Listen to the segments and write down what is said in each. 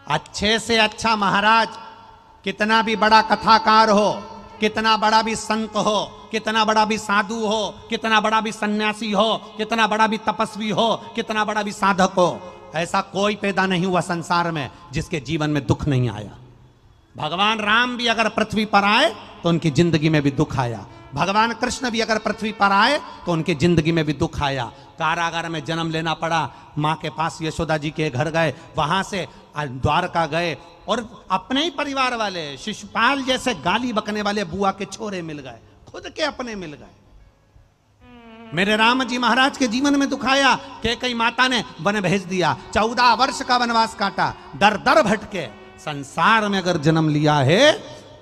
अच्छे से अच्छा महाराज, कितना भी बड़ा कथाकार हो, कितना बड़ा भी संत हो, कितना बड़ा भी साधु हो, कितना बड़ा भी सन्यासी हो, कितना बड़ा भी तपस्वी हो, कितना बड़ा भी साधक हो, ऐसा कोई पैदा नहीं हुआ संसार में जिसके जीवन में दुख नहीं आया। भगवान राम भी अगर पृथ्वी पर आए तो उनकी जिंदगी में भी दुख आया। भगवान कृष्ण भी अगर पृथ्वी पर आए तो उनकी जिंदगी में भी दुख आया। कारागार में जन्म लेना पड़ा, माँ के पास यशोदा जी के घर गए, वहां से द्वारका गए और अपने ही परिवार वाले शिशुपाल जैसे गाली बकने वाले बुआ के छोरे मिल गए, खुद के अपने मिल गए। मेरे राम जी महाराज के जीवन में दुख आया कि कई माता ने वन भेज दिया, 14 वर्ष का वनवास काटा, दर दर भटके। संसार में अगर जन्म लिया है,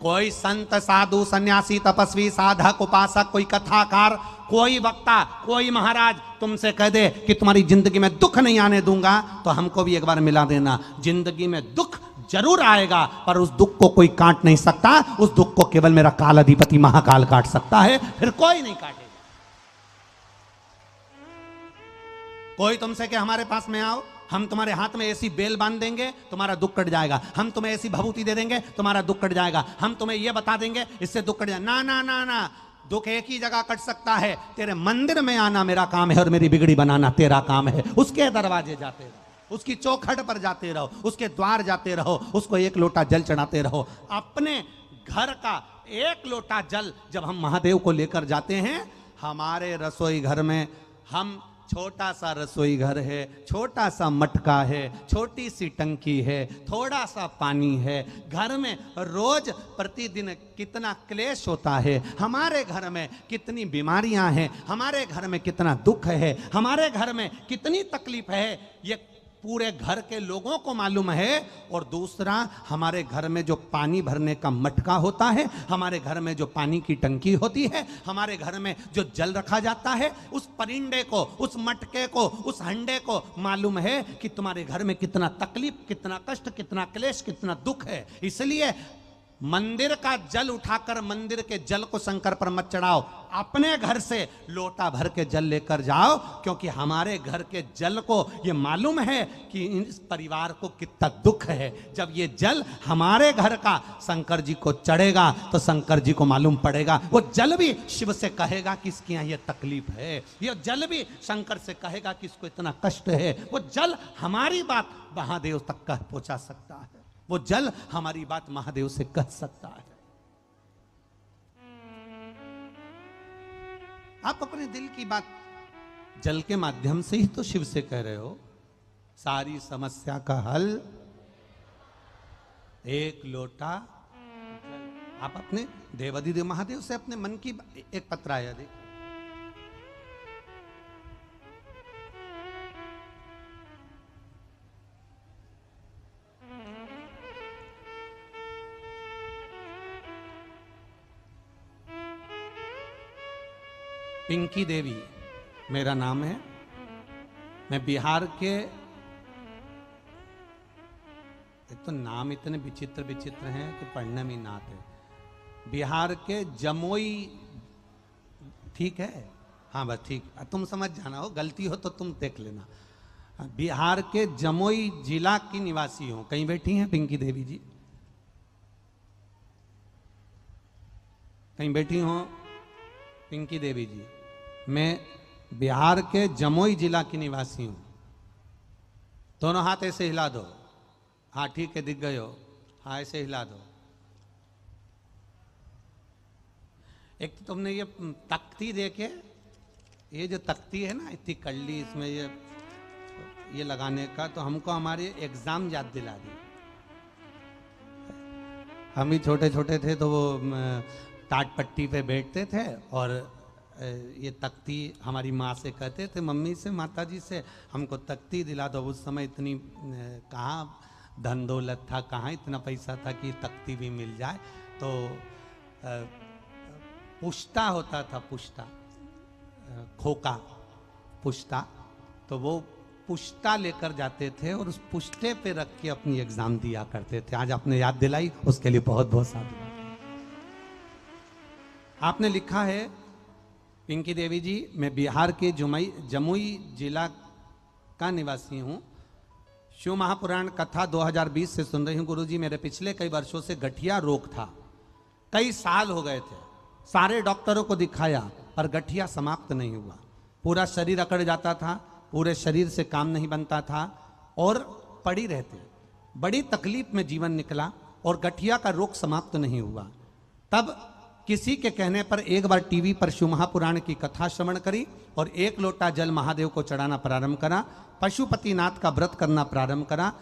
कोई संत साधु सन्यासी तपस्वी साधक उपासक, कोई कथाकार, कोई वक्ता, कोई महाराज तुमसे कह दे कि तुम्हारी जिंदगी में दुख नहीं आने दूंगा, तो हमको भी एक बार मिला देना। जिंदगी में दुख जरूर आएगा, पर उस दुख को कोई काट नहीं सकता। उस दुख को केवल मेरा काल अधिपति महाकाल काट सकता है, फिर कोई नहीं काटेगा। कोई तुमसे कि हमारे पास में आओ, हम तुम्हारे हाथ में ऐसी बेल बांध देंगे तुम्हारा दुख कट जाएगा, हम तुम्हें ऐसी भभूति दे देंगे तुम्हारा दुख कट जाएगा, हम तुम्हें यह बता देंगे इससे दुख कट जाएगा। ना ना ना ना, दुख एक ही जगह कट सकता है, तेरे मंदिर में आना मेरा काम है और मेरी बिगड़ी बनाना तेरा काम है। उसके दरवाजे जाते रहो, उसकी चौखट पर जाते रहो, उसके द्वार जाते रहो, उसको एक लोटा जल चढ़ाते रहो। अपने घर का एक लोटा जल जब हम महादेव को लेकर जाते हैं, हमारे रसोई घर में हम छोटा सा रसोई घर है, छोटा सा मटका है, छोटी सी टंकी है, थोड़ा सा पानी है। घर में रोज प्रतिदिन कितना क्लेश होता है, हमारे घर में कितनी बीमारियां हैं, हमारे घर में कितना दुख है, हमारे घर में कितनी तकलीफ है, ये पूरे घर के लोगों को मालूम है। और दूसरा, हमारे घर में जो पानी भरने का मटका होता है, हमारे घर में जो पानी की टंकी होती है, हमारे घर में जो जल रखा जाता है, उस परिंडे को, उस मटके को, उस हंडे को मालूम है कि तुम्हारे घर में कितना तकलीफ, कितना कष्ट, कितना क्लेश, कितना दुख है। इसलिए मंदिर का जल उठाकर मंदिर के जल को शंकर पर मत चढ़ाओ, अपने घर से लोटा भर के जल लेकर जाओ, क्योंकि हमारे घर के जल को ये मालूम है कि इस परिवार को कितना दुख है। जब ये जल हमारे घर का शंकर जी को चढ़ेगा तो शंकर जी को मालूम पड़ेगा, वो जल भी शिव से कहेगा कि इसके यहाँ ये तकलीफ है, ये जल भी शंकर से कहेगा कि इसको इतना कष्ट है। वो जल हमारी बात महादेव तक कह पहुंचा सकता है, वो जल हमारी बात महादेव से कह सकता है। आप अपने दिल की बात जल के माध्यम से ही तो शिव से कह रहे हो। सारी समस्या का हल एक लोटा। आप अपने देवाधिदेव महादेव से अपने मन की एक पत्र आया, देख पिंकी देवी मेरा नाम है। मैं बिहार के, एक तो नाम इतने विचित्र विचित्र हैं कि पढ़ने में ना आते। बिहार के जमुई, ठीक है, हाँ बस ठीक, तुम समझ जाना, हो गलती हो तो तुम देख लेना। बिहार के जमुई जिला की निवासी हूं। कहीं बैठी हैं पिंकी देवी जी? कहीं बैठी हो पिंकी देवी जी? मैं बिहार के जमुई जिला की निवासी हूं। दोनों हाथ ऐसे हिला दो। हाँ ठीक है, दिख गए हो। हाँ ऐसे हिला दो। एक तो तुमने ये तख्ती देखे, ये जो तख्ती है ना इतनी कल्ली, इसमें ये लगाने का, तो हमको हमारी एग्जाम याद दिला दी। हम भी छोटे छोटे थे तो वो टाट पट्टी पे बैठते थे और ये तख्ती हमारी माँ से कहते थे, मम्मी से, माता जी से, हमको तख्ती दिला दो। उस समय इतनी कहाँ धन दौलत था, कहाँ इतना पैसा था कि तख्ती भी मिल जाए। तो पुश्ता होता था, पुश्ता, खोका पुश्ता, तो वो पुश्ता लेकर जाते थे और उस पुश्ते पे रख के अपनी एग्जाम दिया करते थे। आज आपने याद दिलाई, उसके लिए बहुत बहुत साधुवाद। आपने लिखा है, पिंकी देवी जी, मैं बिहार के जमुई जिला का निवासी हूँ। शिव महापुराण कथा 2020 से सुन रही हूं गुरुजी। मेरे पिछले कई वर्षों से गठिया रोग था, कई साल हो गए थे, सारे डॉक्टरों को दिखाया पर गठिया समाप्त नहीं हुआ। पूरा शरीर अकड़ जाता था, पूरे शरीर से काम नहीं बनता था और पड़ी रहते, बड़ी तकलीफ में जीवन निकला और गठिया का रोग समाप्त नहीं हुआ। तब किसी के कहने पर एक बार टीवी पर शिव महापुराण की कथा श्रवण करी और 1 लोटा जल महादेव को चढ़ाना प्रारंभ करा। पशुपतिनाथ का व्रत करना प्रारंभ करा।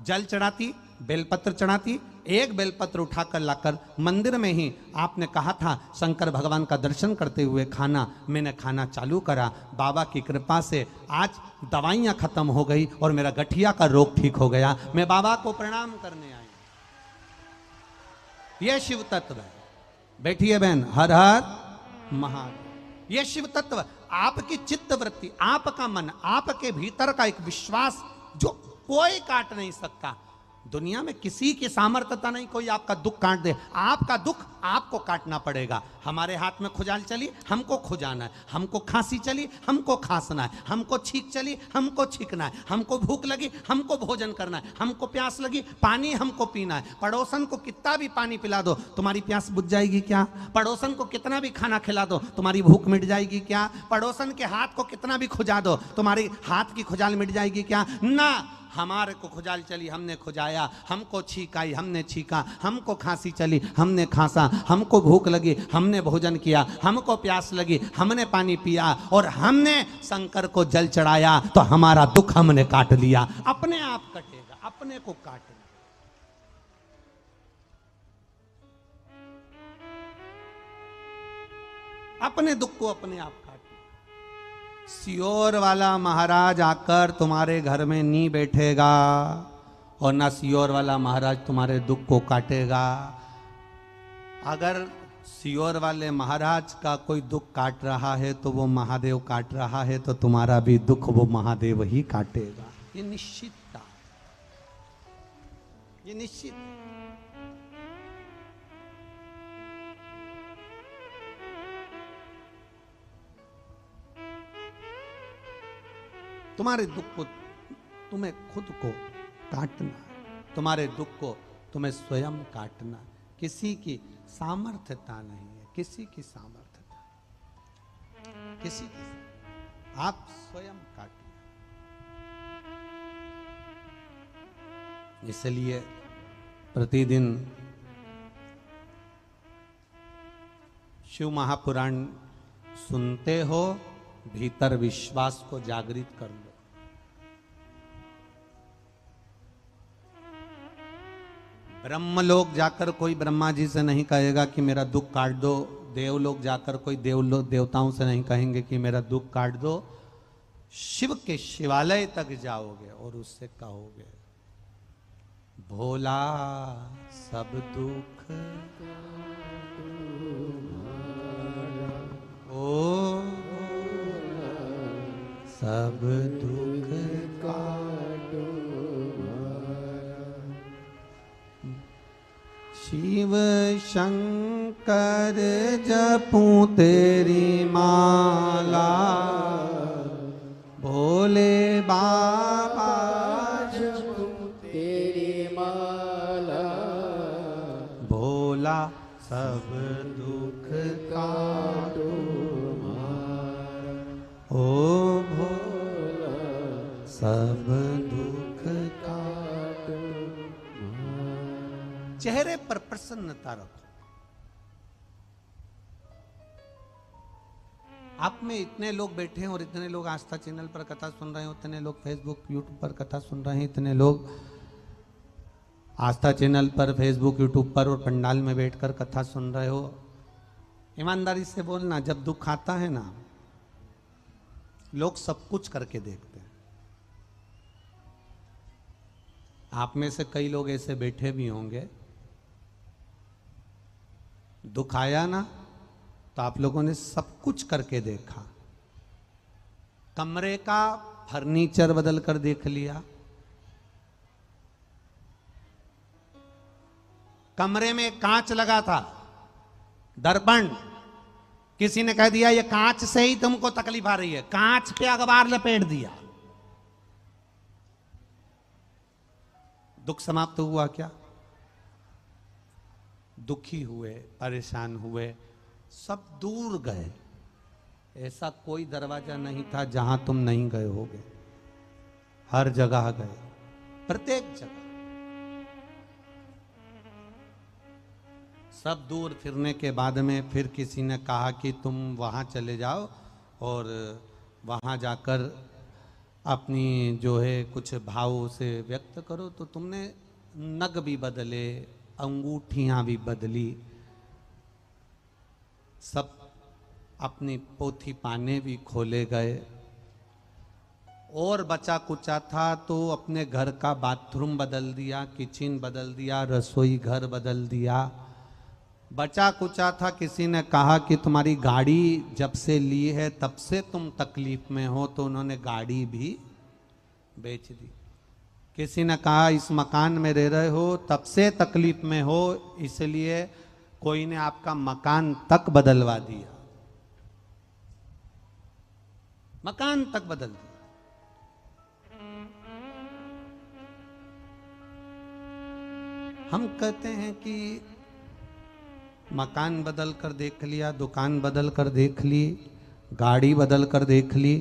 जल चढ़ाती, बेलपत्र चढ़ाती, एक बेलपत्र उठाकर लाकर मंदिर में ही आपने कहा था शंकर भगवान का दर्शन करते हुए खाना, मैंने खाना चालू करा। बाबा की कृपा से आज दवाइयां खत्म हो गई और मेरा गठिया का रोग ठीक हो गया। मैं बाबा को प्रणाम करने आई। यह शिव तत्व है। बैठिए बहन, हर हर महादेव। यह शिव तत्व, आपकी चित्त वृत्ति, आपका मन, आपके भीतर का एक विश्वास जो कोई काट नहीं सकता। दुनिया में किसी की सामर्थ्यता नहीं कोई आपका दुख काट दे। आपका दुख आपको काटना पड़ेगा। हमारे हाथ में खुजाल चली, हमको खुजाना है। हमको खांसी चली, हमको खांसना है। हमको छींक चली, हमको छींकना है। हमको भूख लगी, हमको भोजन करना है। हमको प्यास लगी, पानी हमको पीना है। पड़ोसन को कितना भी पानी पिला दो, तुम्हारी प्यास बुझ जाएगी क्या? पड़ोसन को कितना भी खाना खिला दो, तुम्हारी भूख मिट जाएगी क्या? पड़ोसन के हाथ को कितना भी खुजा दो, तुम्हारी हाथ की खुजाल मिट जाएगी क्या? ना, हमारे को खुजाल चली, हमने खुजाया। हमको छींक आई, हमने छींका। हमको खांसी चली, हमने खांसा। हमको भूख लगी, हमने भोजन किया। हमको प्यास लगी, हमने पानी पिया और हमने शंकर को जल चढ़ाया तो हमारा दुख हमने काट लिया। अपने आप कटेगा, अपने को काटेगा। अपने दुख को अपने आप काटे। सियोर वाला महाराज आकर तुम्हारे घर में नहीं बैठेगा और ना सियोर वाला महाराज तुम्हारे दुख को काटेगा। अगर सियोर वाले महाराज का कोई दुख काट रहा है तो वो महादेव काट रहा है, तो तुम्हारा भी दुख वो महादेव ही काटेगा। ये निश्चित था, ये निश्चित। तुम्हारे दुख को तुम्हें खुद को काटना, तुम्हारे दुख को तुम्हें स्वयं काटना। किसी की सामर्थ्यता नहीं है, किसी की सामर्थ्यता, किसी की, आप स्वयं काटिए। इसलिए प्रतिदिन शिव महापुराण सुनते हो, भीतर विश्वास को जागृत कर लो। ब्रह्मलोक जाकर कोई ब्रह्मा जी से नहीं कहेगा कि मेरा दुख काट दो। देवलोक जाकर कोई देवताओं से नहीं कहेंगे कि मेरा दुख काट दो। शिव के शिवालय तक जाओगे और उससे कहोगे, भोला सब दुख ओ सब दुख काटो, शिव शंकर जपूं तेरी माला, भोले बाबा जपूं तेरी माला, भोला सब दुख काटो ओ भोला सब दुख काटो। चेहरे पर प्रसन्नता रखो। आप में इतने लोग बैठे हैं और इतने लोग आस्था चैनल पर कथा सुन रहे हैं, उतने लोग फेसबुक यूट्यूब पर कथा सुन रहे हैं, इतने लोग आस्था चैनल पर फेसबुक यूट्यूब पर और पंडाल में बैठकर कथा सुन रहे हो। ईमानदारी से बोलना, जब दुख आता है ना, लोग सब कुछ करके देखते हैं। आप में से कई लोग ऐसे बैठे भी होंगे, दुख आया ना तो आप लोगों ने सब कुछ करके देखा। कमरे का फर्नीचर बदल कर देख लिया, कमरे में कांच लगा था, दर्पण, किसी ने कह दिया ये कांच से ही तुमको तकलीफ आ रही है, कांच पे अखबार लपेट दिया। दुख समाप्त हुआ क्या? दुखी हुए, परेशान हुए, सब दूर गए। ऐसा कोई दरवाजा नहीं था जहां तुम नहीं गए होगे, हर जगह गए, प्रत्येक जगह। सब दूर फिरने के बाद में फिर किसी ने कहा कि तुम वहां चले जाओ और वहां जाकर अपनी जो है कुछ भाव से व्यक्त करो। तो तुमने नग भी बदले, अंगूठियां भी बदली, सब अपनी पोथी पाने भी खोले गए, और बचा कुचा था तो अपने घर का बाथरूम बदल दिया, किचन बदल दिया, रसोई घर बदल दिया। बचा कुचा था, किसी ने कहा कि तुम्हारी गाड़ी जब से ली है तब से तुम तकलीफ में हो, तो उन्होंने गाड़ी भी बेच दी। किसी ने कहा इस मकान में रह रहे हो तब से तकलीफ में हो, इसलिए कोई ने आपका मकान तक बदलवा दिया, मकान तक बदल दिया। हम कहते हैं कि मकान बदल कर देख लिया, दुकान बदल कर देख ली, गाड़ी बदल कर देख ली,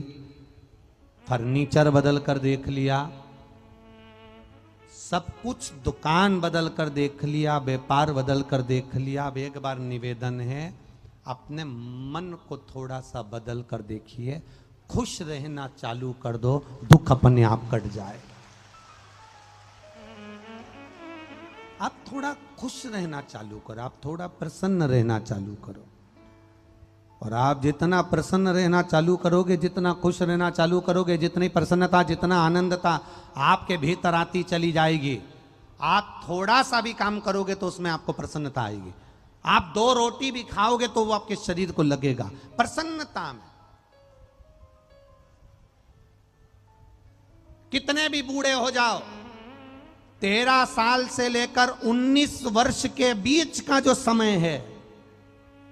फर्नीचर बदल कर देख लिया, सब कुछ दुकान बदल कर देख लिया, व्यापार बदल कर देख लिया। अब एक बार निवेदन है, अपने मन को थोड़ा सा बदल कर देखिए, खुश रहना चालू कर दो, दुख अपने आप कट जाए। आप थोड़ा खुश रहना चालू करो, आप थोड़ा प्रसन्न रहना चालू करो, और आप जितना प्रसन्न रहना चालू करोगे, जितना खुश रहना चालू करोगे, जितनी प्रसन्नता, जितना आनंदता आपके भीतर आती चली जाएगी। आप थोड़ा सा भी काम करोगे तो उसमें आपको प्रसन्नता आएगी। आप 2 रोटी भी खाओगे तो वो आपके शरीर को लगेगा प्रसन्नता में। कितने भी बूढ़े हो जाओ, 13 साल से लेकर 19 वर्ष के बीच का जो समय है,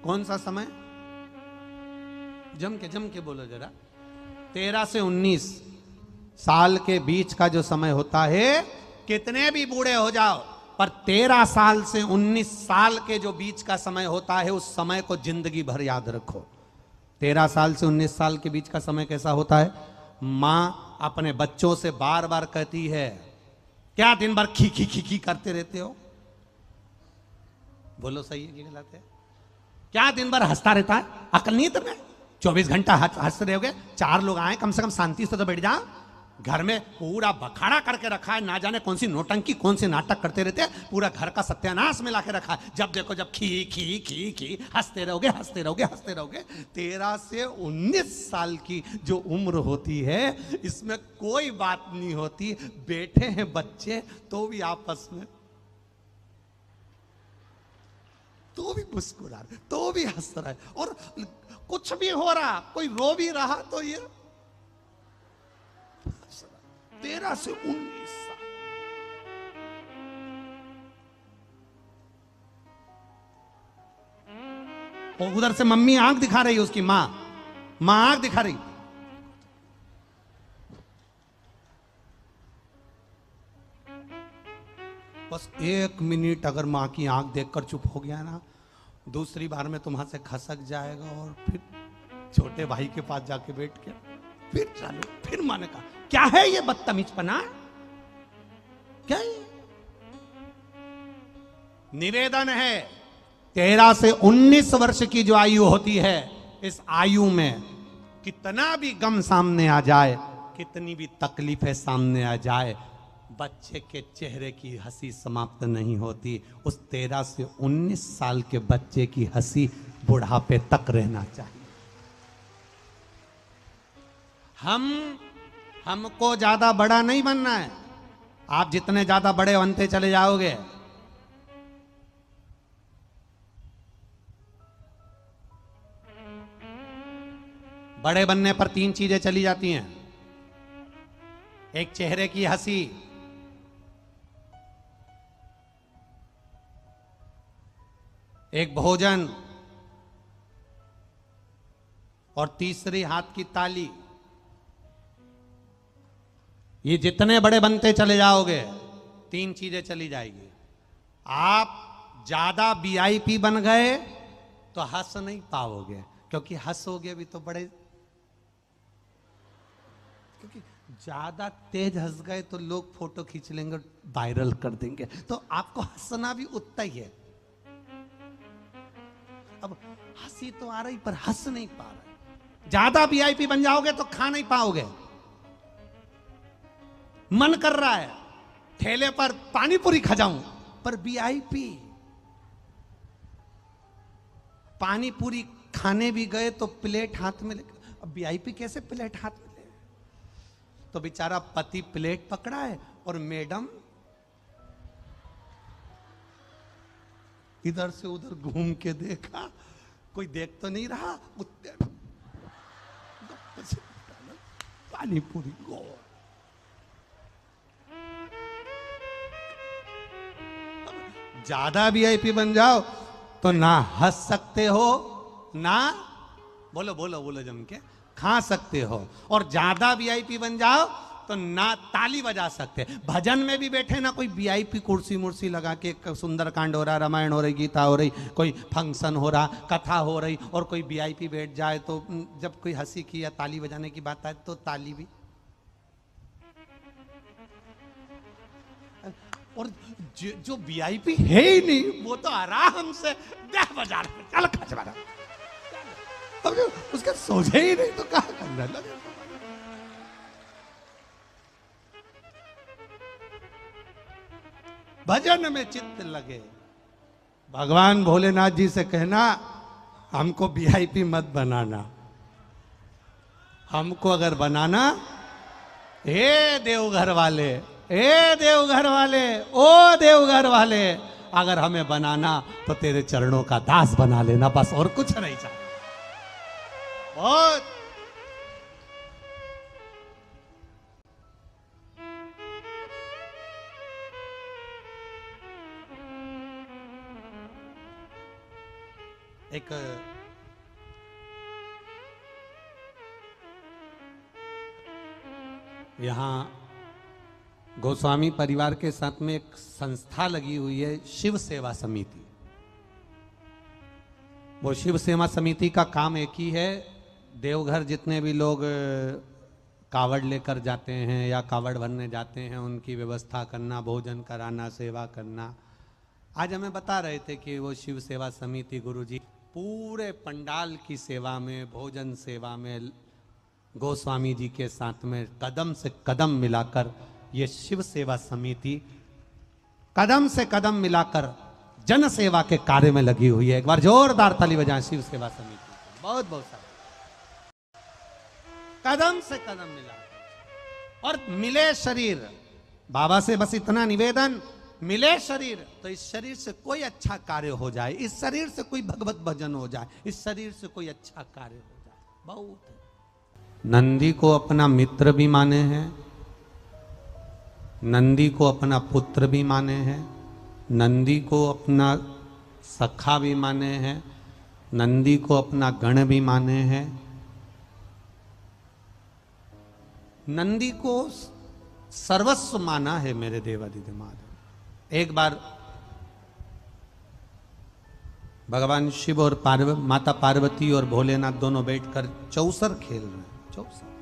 कौन सा समय? जम के बोलो जरा। 13 से 19 साल के बीच का जो समय होता है, कितने भी बूढ़े हो जाओ, पर 13 साल से 19 साल के जो बीच का समय होता है, उस समय को जिंदगी भर याद रखो। 13 साल से 19 साल के बीच का समय कैसा होता है? मां अपने बच्चों से बार बार कहती है, क्या दिन भर खी खी खी खी करते रहते हो? बोलो सही है कि गलत है? क्या दिन भर हंसता रहता है? अकल नहीं है तुम्हें? 24 घंटा हंस रहे होगे, 4 लोग आए, कम से कम शांति से तो बैठ जा। घर में पूरा बखाड़ा करके रखा है, ना जाने कौन सी नोटंकी, कौन से नाटक करते रहते हैं, पूरा घर का सत्यानाश मिला के रखा है। जब देखो जब खी खी खी खी हंसते रहोगे, हंसते रहोगे, हंसते रहोगे। 13 से 19 साल की जो उम्र होती है, इसमें कोई बात नहीं होती। बैठे हैं बच्चे तो भी आपस में, तो भी मुस्कुरा रहे, तो भी हंस रहा है, और कुछ भी हो रहा, कोई रो भी रहा तो ये 13 से 19 साल। और उधर से मम्मी आंख दिखा रही है, उसकी मां आंख दिखा रही। बस 1 मिनट अगर मां की आंख देखकर चुप हो गया ना, दूसरी बार में तुम से खसक जाएगा, और फिर छोटे भाई के पास जाके बैठ के फिर चालू। फिर मां ने कहा, क्या है ये बदतमीजपना? क्या है? निवेदन है, 13 से 19 वर्ष की जो आयु होती है, इस आयु में कितना भी गम सामने आ जाए, कितनी भी तकलीफें सामने आ जाए, बच्चे के चेहरे की हंसी समाप्त नहीं होती। उस 13 से 19 साल के बच्चे की हंसी बुढ़ापे तक रहना चाहिए। हमको ज्यादा बड़ा नहीं बनना है। आप जितने ज्यादा बड़े बनते चले जाओगे, बड़े बनने पर 3 चीजें चली जाती हैं। एक चेहरे की हंसी, एक भोजन, और तीसरी हाथ की ताली। ये जितने बड़े बनते चले जाओगे, तीन चीजें चली जाएगी। आप ज्यादा वीआईपी बन गए तो हंस नहीं पाओगे, क्योंकि हंसोगे भी तो बड़े, क्योंकि ज्यादा तेज हंस गए तो लोग फोटो खींच लेंगे, वायरल कर देंगे, तो आपको हंसना भी उतना ही है। अब हंसी तो आ रही पर हंस नहीं पा रहे। ज्यादा वीआईपी बन जाओगे तो खा नहीं पाओगे। मन कर रहा है ठेले पर पानी पूरी खा जाऊं, पर वीआईपी, पानी पूरी खाने भी गए तो प्लेट हाथ में लेकर, अब वीआईपी कैसे प्लेट हाथ में ले? तो बेचारा पति प्लेट पकड़ा है और मैडम इधर से उधर घूम के देखा, कोई देख तो नहीं रहा, पानी पूरी गो। ज्यादा वीआईपी बन जाओ तो ना हंस सकते हो, ना बोलो बोलो बोलो जम के खा सकते हो, और ज्यादा वीआईपी बन जाओ तो ना ताली बजा सकते। भजन में भी बैठे ना कोई वीआईपी कुर्सी मुर्सी लगा के, सुंदर कांड हो रहा, रामायण हो रही, गीता हो रही, कोई फंक्शन हो रहा, कथा हो रही, और कोई वीआईपी बैठ जाए तो जब कोई हंसी की या ताली बजाने की बात आए तो ताली भी। और जो वीआईपी है ही नहीं वो तो आराम से दह बजा रहे, चल खच मारा, उसका सोचे ही नहीं तो कहा करना लगे। भजन में चित्त लगे। भगवान भोलेनाथ जी से कहना हमको वीआईपी मत बनाना, हमको अगर बनाना, हे देवघर वाले, हे देवघर वाले, ओ देवघर वाले, अगर हमें बनाना तो तेरे चरणों का दास बना लेना, बस और कुछ नहीं चाहिए। बहुत एक यहां गोस्वामी परिवार के साथ में एक संस्था लगी हुई है, शिव सेवा समिति। वो शिव सेवा समिति का काम एक ही है, देवघर जितने भी लोग कावड़ लेकर जाते हैं या कावड़ भरने जाते हैं उनकी व्यवस्था करना, भोजन कराना, सेवा करना। आज हमें बता रहे थे कि वो शिव सेवा समिति गुरुजी पूरे पंडाल की सेवा में, भोजन सेवा में गोस्वामी जी के साथ में कदम से कदम मिलाकर, ये शिव सेवा समिति कदम से कदम मिलाकर जन सेवा के कार्य में लगी हुई है। एक बार जोरदार ताली बजाएं शिव सेवा समिति। बहुत बहुत सारा कदम से कदम मिला और मिले शरीर। बाबा से बस इतना निवेदन, मिले शरीर तो इस शरीर से कोई अच्छा कार्य हो जाए, इस शरीर से कोई भगवत भजन हो जाए, इस शरीर से कोई अच्छा कार्य हो जाए, बहुत। नंदी को अपना मित्र भी माने हैं, नंदी को अपना पुत्र भी माने हैं, नंदी को अपना सखा भी माने हैं, नंदी को अपना गण भी माने हैं, नंदी को सर्वस्व माना है मेरे देवादिदेव महादेव। एक बार भगवान शिव और माता पार्वती और भोलेनाथ दोनों बैठकर चौसर खेल रहे हैं। चौसर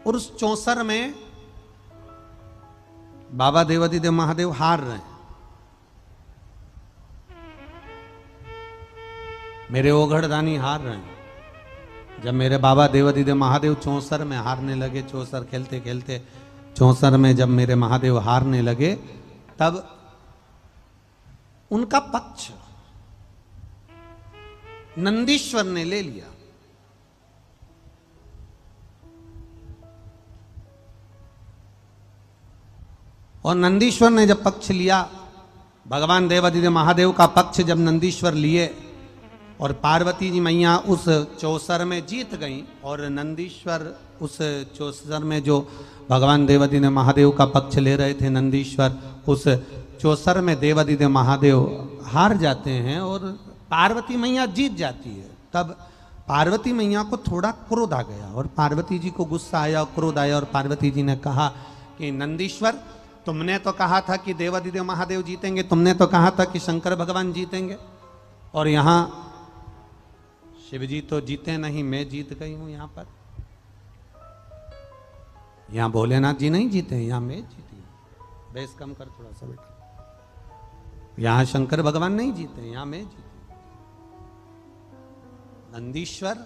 और उस चौसर में बाबा देवादिदेव महादेव हार रहे हैं। मेरे ओघड़दानी हार रहे हैं। जब मेरे बाबा देवादिदेव महादेव चौसर में हारने लगे, चौसर खेलते खेलते चौसर में जब मेरे महादेव हारने लगे, तब उनका पक्ष नंदीश्वर ने ले लिया। और नंदीश्वर ने जब पक्ष लिया, भगवान देवादिदेव महादेव का पक्ष जब नंदीश्वर लिए और पार्वती जी मैया उस चौसर में जीत गई, और नंदीश्वर उस चौसर में जो भगवान देवादिदेव महादेव का पक्ष ले रहे थे, नंदीश्वर उस चौसर में देवादिदेव महादेव हार जाते हैं और पार्वती मैया जीत जाती है। तब पार्वती मैया को थोड़ा क्रोध आ गया और पार्वती जी को गुस्सा आया और क्रोध आया और पार्वती जी ने कहा कि नंदीश्वर, तुमने तो कहा था कि देवादिदेव महादेव जीतेंगे, तुमने तो कहा था कि शंकर भगवान जीतेंगे, और यहां शिव जी तो जीते नहीं, मैं जीत गई हूं यहां पर। यहां भोलेनाथ जी नहीं जीते, यहां मैं जीती हूं। बेस कम कर थोड़ा सा बेटा। यहां शंकर भगवान नहीं जीते, यहां मैं जीती। नंदीश्वर,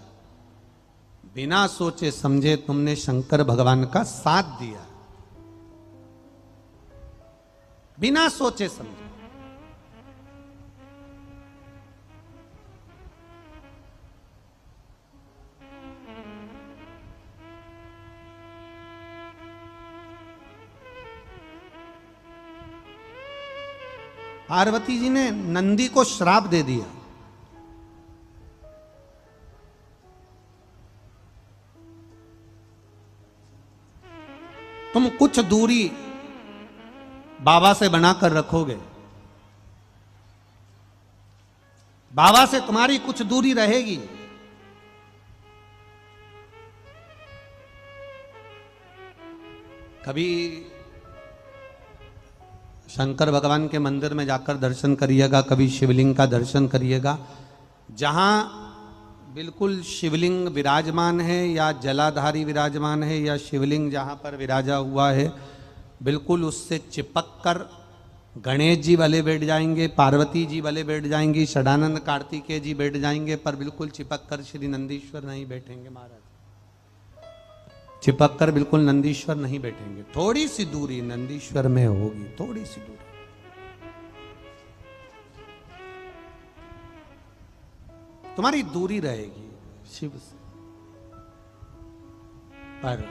बिना सोचे समझे तुमने शंकर भगवान का साथ दिया, बिना सोचे समझे। पार्वती जी ने नंदी को श्राप दे दिया। तुम कुछ दूरी बाबा से बनाकर रखोगे, बाबा से तुम्हारी कुछ दूरी रहेगी। कभी शंकर भगवान के मंदिर में जाकर दर्शन करिएगा, कभी शिवलिंग का दर्शन करिएगा। जहां बिल्कुल शिवलिंग विराजमान है या जलाधारी विराजमान है या शिवलिंग जहां पर विराजा हुआ है, बिल्कुल उससे चिपक कर गणेश जी वाले बैठ जाएंगे, पार्वती जी वाले बैठ जाएंगी, षडानंद कार्तिकेय जी बैठ जाएंगे, पर बिल्कुल चिपक कर श्री नंदीश्वर नहीं बैठेंगे। महाराज चिपक कर बिल्कुल नंदीश्वर नहीं बैठेंगे। थोड़ी सी दूरी नंदीश्वर में होगी, थोड़ी सी दूरी। तुम्हारी दूरी रहेगी शिव से। पर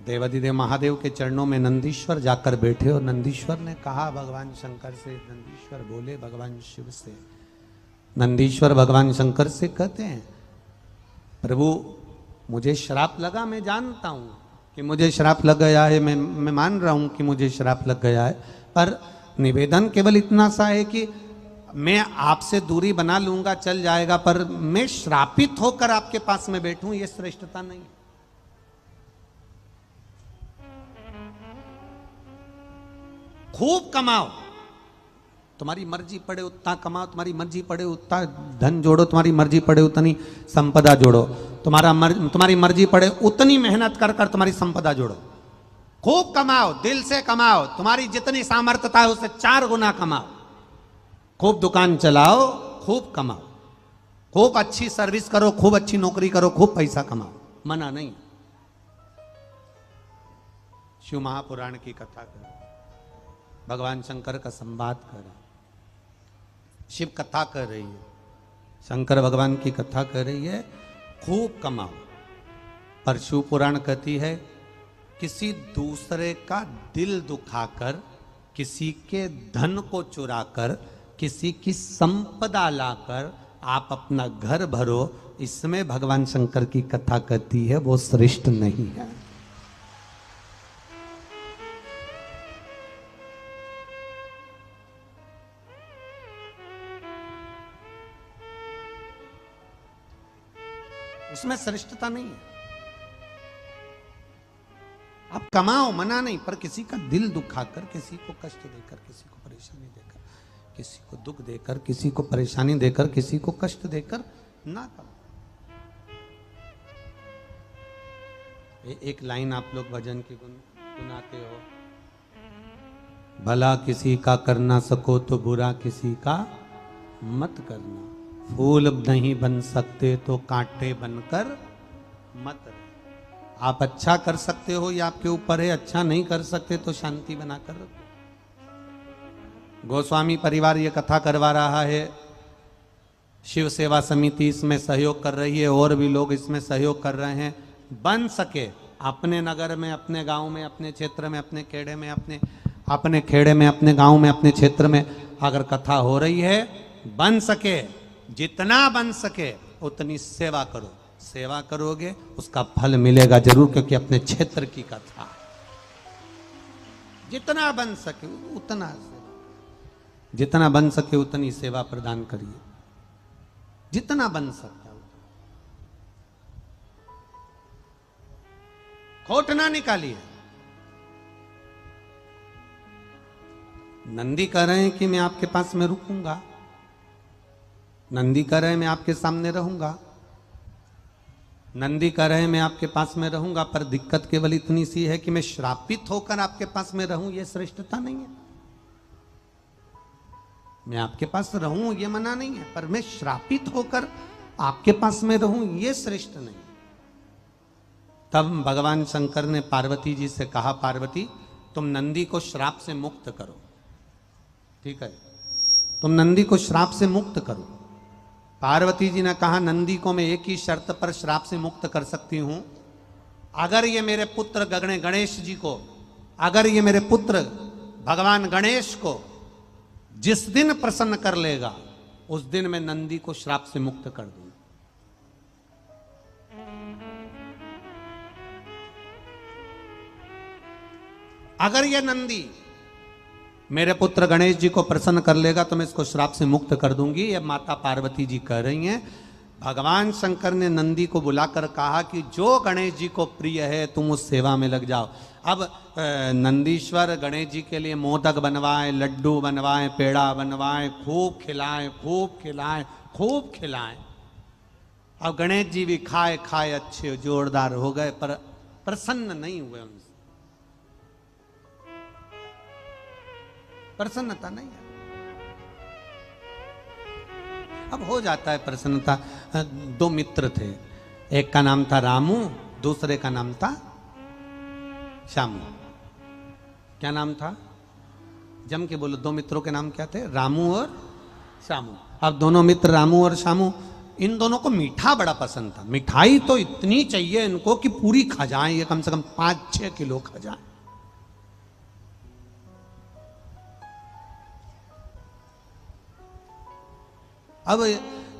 देवादिदेव महादेव के चरणों में नंदीश्वर जाकर बैठे और नंदीश्वर ने कहा भगवान शंकर से, नंदीश्वर बोले भगवान शिव से, नंदीश्वर भगवान शंकर से कहते हैं, प्रभु मुझे श्राप लगा, मैं जानता हूं कि मुझे श्राप लग गया है, मैं मान रहा हूं कि मुझे श्राप लग गया है, पर निवेदन केवल इतना सा है कि मैं आपसे दूरी बना लूंगा, चल जाएगा, पर मैं श्रापित होकर आपके पास में बैठूं, यह श्रेष्ठता नहीं। खूब कमाओ, तुम्हारी मर्जी पड़े उतना कमाओ, तुम्हारी मर्जी पड़े उतना धन जोड़ो, तुम्हारी मर्जी पड़े उतनी संपदा जोड़ो, तुम्हारी मर्जी पड़े उतनी मेहनत कर कर तुम्हारी संपदा जोड़ो। खूब कमाओ, दिल से कमाओ, तुम्हारी जितनी सामर्थ्यता है उससे 4 गुना कमाओ। खूब दुकान चलाओ, खूब कमाओ, खूब अच्छी सर्विस करो, खूब अच्छी नौकरी करो, खूब पैसा कमाओ, मना नहीं। शिव महापुराण की कथा करो, भगवान शंकर का संवाद करो, शिव कथा कर रही है, शंकर भगवान की कथा कर रही है। खूब कमाओ, पर शिव पुराण कहती है किसी दूसरे का दिल दुखाकर, किसी के धन को चुराकर, किसी की संपदा लाकर आप अपना घर भरो, इसमें भगवान शंकर की कथा कहती है वो श्रेष्ठ नहीं है। उसमें श्रेष्ठता नहीं है। आप कमाओ, मना नहीं, पर किसी का दिल दुखाकर, किसी को कष्ट देकर, किसी को परेशानी देकर, किसी को दुख देकर, किसी को परेशानी देकर, किसी को कष्ट देकर ना कमाओ। एक लाइन आप लोग भजन की गुनगुनाते हो, भला किसी का कर ना सको तो बुरा किसी का मत करना, फूल नहीं बन सकते तो कांटे बनकर मत रहो। आप अच्छा कर सकते हो या आपके ऊपर है, अच्छा नहीं कर सकते तो शांति बनाकर रखो। गोस्वामी परिवार ये कथा करवा रहा है, शिव सेवा समिति इसमें सहयोग कर रही है, और भी लोग इसमें सहयोग कर रहे हैं। बन सके अपने नगर में, अपने गांव में, अपने क्षेत्र में, अपने खेड़े में, अपने खेड़े में, अपने गांव में, अपने क्षेत्र में अगर कथा हो रही है, बन सके, जितना बन सके उतनी सेवा करो। सेवा करोगे उसका फल मिलेगा जरूर, क्योंकि अपने क्षेत्र की कथा, जितना बन सके उतना सेवा, जितना बन सके उतनी सेवा प्रदान करिए, जितना बन सकता है। खोट ना निकालिए। नंदी कह रहे हैं कि मैं आपके पास में रुकूंगा, नंदी कह रहे हैं मैं आपके सामने रहूंगा, नंदी कह रहे हैं मैं आपके पास में रहूंगा, पर दिक्कत केवल इतनी सी है कि मैं श्रापित होकर आपके पास में रहूं, यह श्रेष्ठता नहीं है। मैं आपके पास रहूं यह मना नहीं है, पर मैं श्रापित होकर आपके पास में रहूं यह श्रेष्ठ नहीं। तब भगवान शंकर ने पार्वती जी से कहा, पार्वती तुम नंदी को श्राप से मुक्त करो, ठीक है, तुम नंदी को श्राप से मुक्त करो। पार्वती जी ने कहा, नंदी को मैं एक ही शर्त पर श्राप से मुक्त कर सकती हूं, अगर ये मेरे पुत्र गणेश जी को, अगर ये मेरे पुत्र भगवान गणेश को जिस दिन प्रसन्न कर लेगा उस दिन मैं नंदी को श्राप से मुक्त कर दूंगा। अगर ये नंदी मेरे पुत्र गणेश जी को प्रसन्न कर लेगा तो मैं इसको श्राप से मुक्त कर दूंगी। ये माता पार्वती जी कह रही हैं। भगवान शंकर ने नंदी को बुलाकर कहा कि जो गणेश जी को प्रिय है तुम उस सेवा में लग जाओ। अब नंदीश्वर गणेश जी के लिए मोदक बनवाए, लड्डू बनवाए, पेड़ा बनवाए, खूब खिलाएं, खूब खिलाएं, खूब खिलाएं। अब गणेश जी भी खाए खाए अच्छे जोरदार हो गए, पर प्रसन्न नहीं हुए, उनसे प्रसन्नता नहीं है। अब हो जाता है प्रसन्नता। दो मित्र थे, एक का नाम था रामू, दूसरे का नाम था श्यामू। क्या नाम था? जम के बोलो, दो मित्रों के नाम क्या थे? रामू और श्यामू। अब दोनों मित्र रामू और श्यामू, इन दोनों को मीठा बड़ा पसंद था। मिठाई तो इतनी चाहिए इनको कि पूरी खा जाएं, ये कम से कम 5-6 किलो खा जाएं। अब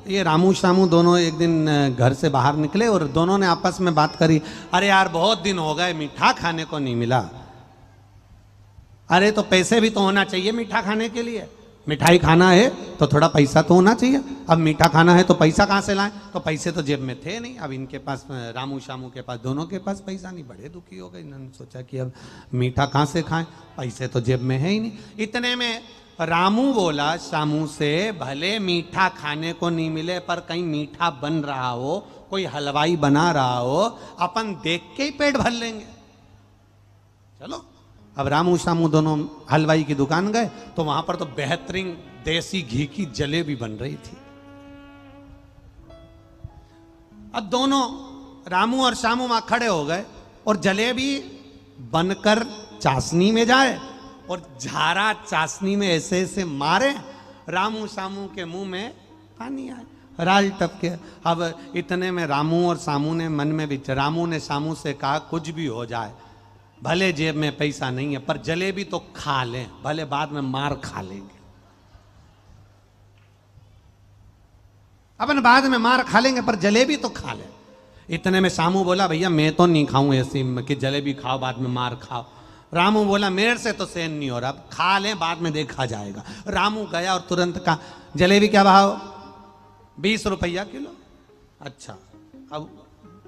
ये रामू श्यामू दोनों एक दिन घर से बाहर निकले और दोनों ने आपस में बात करी, अरे यार बहुत दिन हो गए मीठा खाने को नहीं मिला। अरे तो पैसे भी तो होना चाहिए मीठा खाने के लिए, मिठाई खाना है तो थोड़ा पैसा तो होना चाहिए। अब मीठा खाना है तो पैसा कहाँ से लाएं? तो पैसे तो जेब में थे नहीं। अब इनके पास, रामू श्यामू के पास, दोनों के पास पैसा नहीं। बड़े दुखी हो गए। इन्होंने सोचा कि अब मीठा कहाँ से खाएं, पैसे तो जेब में है ही नहीं। इतने में रामू बोला श्यामू से, भले मीठा खाने को नहीं मिले पर कहीं मीठा बन रहा हो, कोई हलवाई बना रहा हो, अपन देख के ही पेट भर लेंगे। चलो। अब रामू श्यामू दोनों हलवाई की दुकान गए तो वहां पर तो बेहतरीन देसी घी की जलेबी बन रही थी। अब दोनों रामू और श्यामू वहां खड़े हो गए और जलेबी बनकर चाशनी में जाए और झारा चाशनी में ऐसे ऐसे मारे, रामू श्यामू के मुंह में पानी आए, राल टपके। अब इतने में रामू और श्यामू ने मन में विचार, रामू ने श्यामू से कहा, कुछ भी हो जाए, भले जेब में पैसा नहीं है पर जलेबी तो खा लें, भले बाद में मार खा लेंगे। अपन बाद में मार खा लेंगे पर जलेबी तो खा लें। इतने में श्यामू बोला, भैया मैं तो नहीं खाऊं ऐसी कि जलेबी खाओ बाद में मार खाओ। रामू बोला, मेरे से तो सहन नहीं हो रहा, अब खा लें बाद में देखा जाएगा। रामू गया और तुरंत कहा, जलेबी क्या भाव? 20 रुपया किलो। अच्छा, अब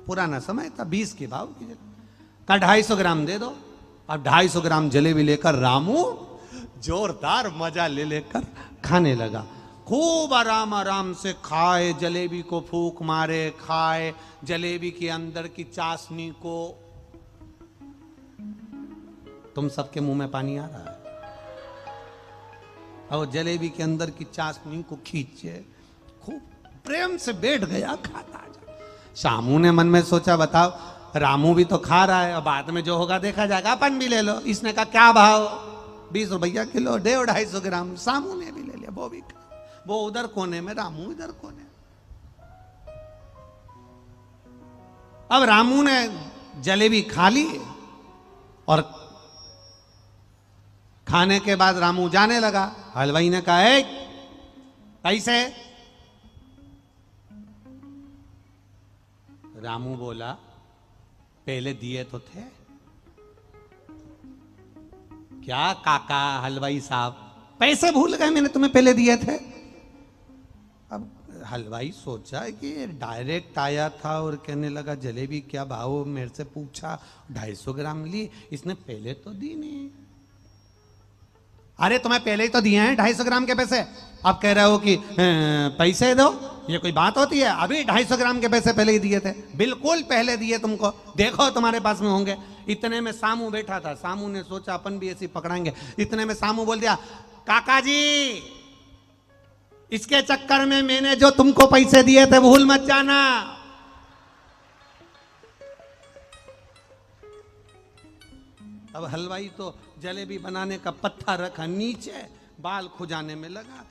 पुराना समय था, 20 के भाव की। कहा 250 ग्राम दे दो। अब 250 ग्राम जलेबी लेकर रामू जोरदार मजा ले लेकर खाने लगा। खूब आराम आराम से खाए, जलेबी को फूंक मारे, खाए जलेबी के अंदर की चाशनी को। तुम सबके मुंह में पानी आ रहा है। और जलेबी के अंदर की चाशनी को खींचे, खूब प्रेम से बैठ गया खाता जा। श्यामू ने मन में सोचा, बताओ रामू भी तो खा रहा है, अब बाद में जो होगा देखा जाएगा, अपन भी ले लो। इसने कहा क्या भाव? 20 रुपया किलो, 250 ग्राम। श्यामू ने भी ले लिया, वो भी खा। वो उधर कोने में, रामू इधर कोने। अब रामू ने जलेबी खा ली और खाने के बाद रामू जाने लगा। हलवाई ने कहा, ए पैसे? रामू बोला, पहले दिए तो थे। क्या काका हलवाई साहब, पैसे भूल गए? मैंने तुम्हें पहले दिए थे। अब हलवाई सोचा कि डायरेक्ट आया था और कहने लगा जलेबी क्या भाव, मेरे से पूछा 250 ग्राम ली, इसने पहले तो दी नहीं। अरे तुम्हें पहले ही तो दिए हैं 250 ग्राम के पैसे, अब कह रहे हो कि पैसे दो, ये कोई बात होती है? अभी 250 ग्राम के पैसे पहले ही दिए थे, बिल्कुल पहले दिए तुमको, देखो तुम्हारे पास में होंगे। इतने में सामू बैठा था, सामू ने सोचा अपन भी ऐसी पकड़ाएंगे। इतने में सामू बोल दिया, काका जी इसके चक्कर में मैंने जो तुमको पैसे दिए थे भूल मत जाना। अब हलवाई तो जलेबी बनाने का पत्थर रखा नीचे, बाल खुजाने में लगा।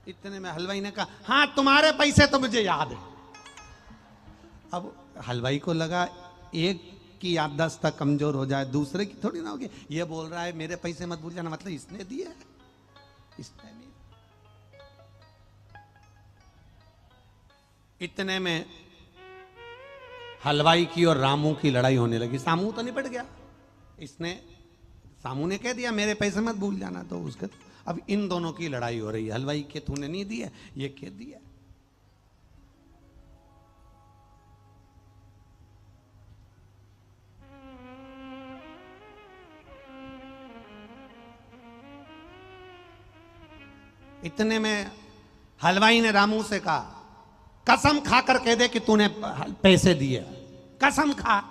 इतने में हलवाई ने कहा, हाँ तुम्हारे पैसे तो मुझे याद है। अब हलवाई को लगा एक की याददाश्त कमजोर हो जाए, दूसरे की थोड़ी ना होगी। ये बोल रहा है मेरे पैसे मत भूल जाना, मतलब इसने दिए, इसने नहीं। इतने में हलवाई की और रामू की लड़ाई होने लगी। सामू तो निपट गया, इसने सामू ने कह दिया मेरे पैसे मत भूल जाना, तो उसके अब इन दोनों की लड़ाई हो रही है। हलवाई के तूने नहीं दिया, ये कह दिया। इतने में हलवाई ने रामू से कहा, कसम खाकर कह दे कि तूने पैसे दिए, कसम खा।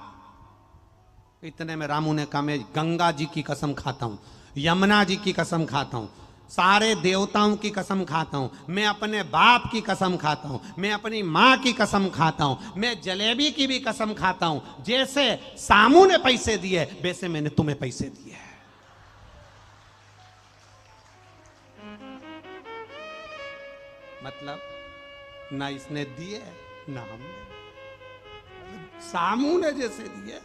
इतने में रामू ने कहा, मैं गंगा जी की कसम खाता हूं, यमुना जी की कसम खाता हूं, सारे देवताओं की कसम खाता हूं, मैं अपने बाप की कसम खाता हूं, मैं अपनी मां की कसम खाता हूं, मैं जलेबी की भी कसम खाता हूं। जैसे सामू ने पैसे दिए वैसे मैंने तुम्हें पैसे दिए। मतलब ना इसने दिए ना हमने, सामू ने जैसे दिए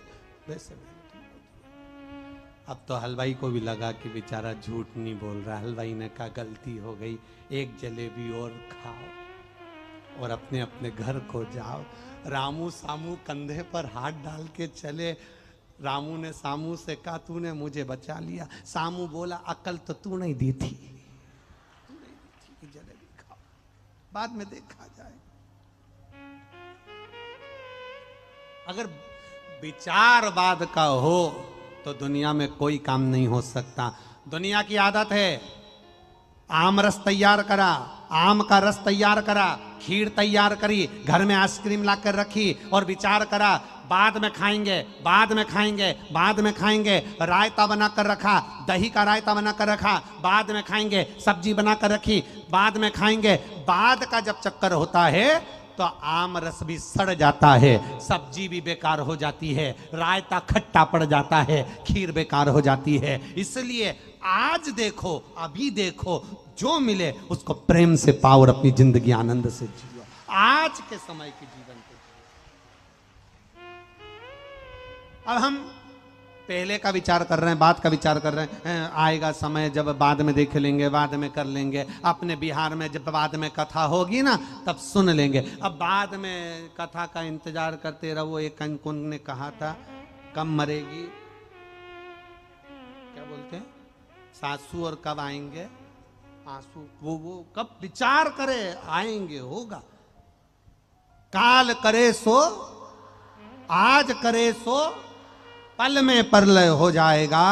वैसे मैंने तुमको दिए। अब तो हलवाई को भी लगा कि बेचारा झूठ नहीं बोल रहा। हलवाई ने कहा गलती हो गई, एक जलेबी और खाओ और अपने अपने घर को जाओ। रामू सामू कंधे पर हाथ डाल के चले। रामू ने सामू से कहा तूने मुझे बचा लिया। सामू बोला अकल तो तू नहीं दी थी, बाद में देखा जाए। अगर विचारवाद का हो तो दुनिया में कोई काम नहीं हो सकता। दुनिया की आदत है, आम रस तैयार करा, आम का रस तैयार करा, खीर तैयार करी, घर में आइसक्रीम लाकर रखी और विचार करा बाद में खाएंगे, बाद में खाएंगे, बाद में खाएंगे। रायता बनाकर रखा, दही का रायता बनाकर रखा, बाद में खाएंगे। सब्जी बनाकर रखी, बाद में खाएंगे। बाद का जब चक्कर होता है तो आम रस भी सड़ जाता है, सब्जी भी बेकार हो जाती है, रायता खट्टा पड़ जाता है, खीर बेकार हो जाती है। इसलिए आज देखो, अभी देखो, जो मिले उसको प्रेम से पाओ और अपनी जिंदगी आनंद से जियो। आज के समय के जीवन को अब हम पहले का विचार कर रहे हैं, बाद का विचार कर रहे हैं। आएगा समय जब बाद में देख लेंगे, बाद में कर लेंगे। अपने बिहार में जब बाद में कथा होगी ना तब सुन लेंगे। अब बाद में कथा का इंतजार करते रहो। एक कौन ने कहा था कब मरेगी, क्या बोलते हैं, सासू और कब आएंगे आंसू। वो कब विचार करे आएंगे, होगा। काल करे सो आज करे सो पल में परलय हो जाएगा।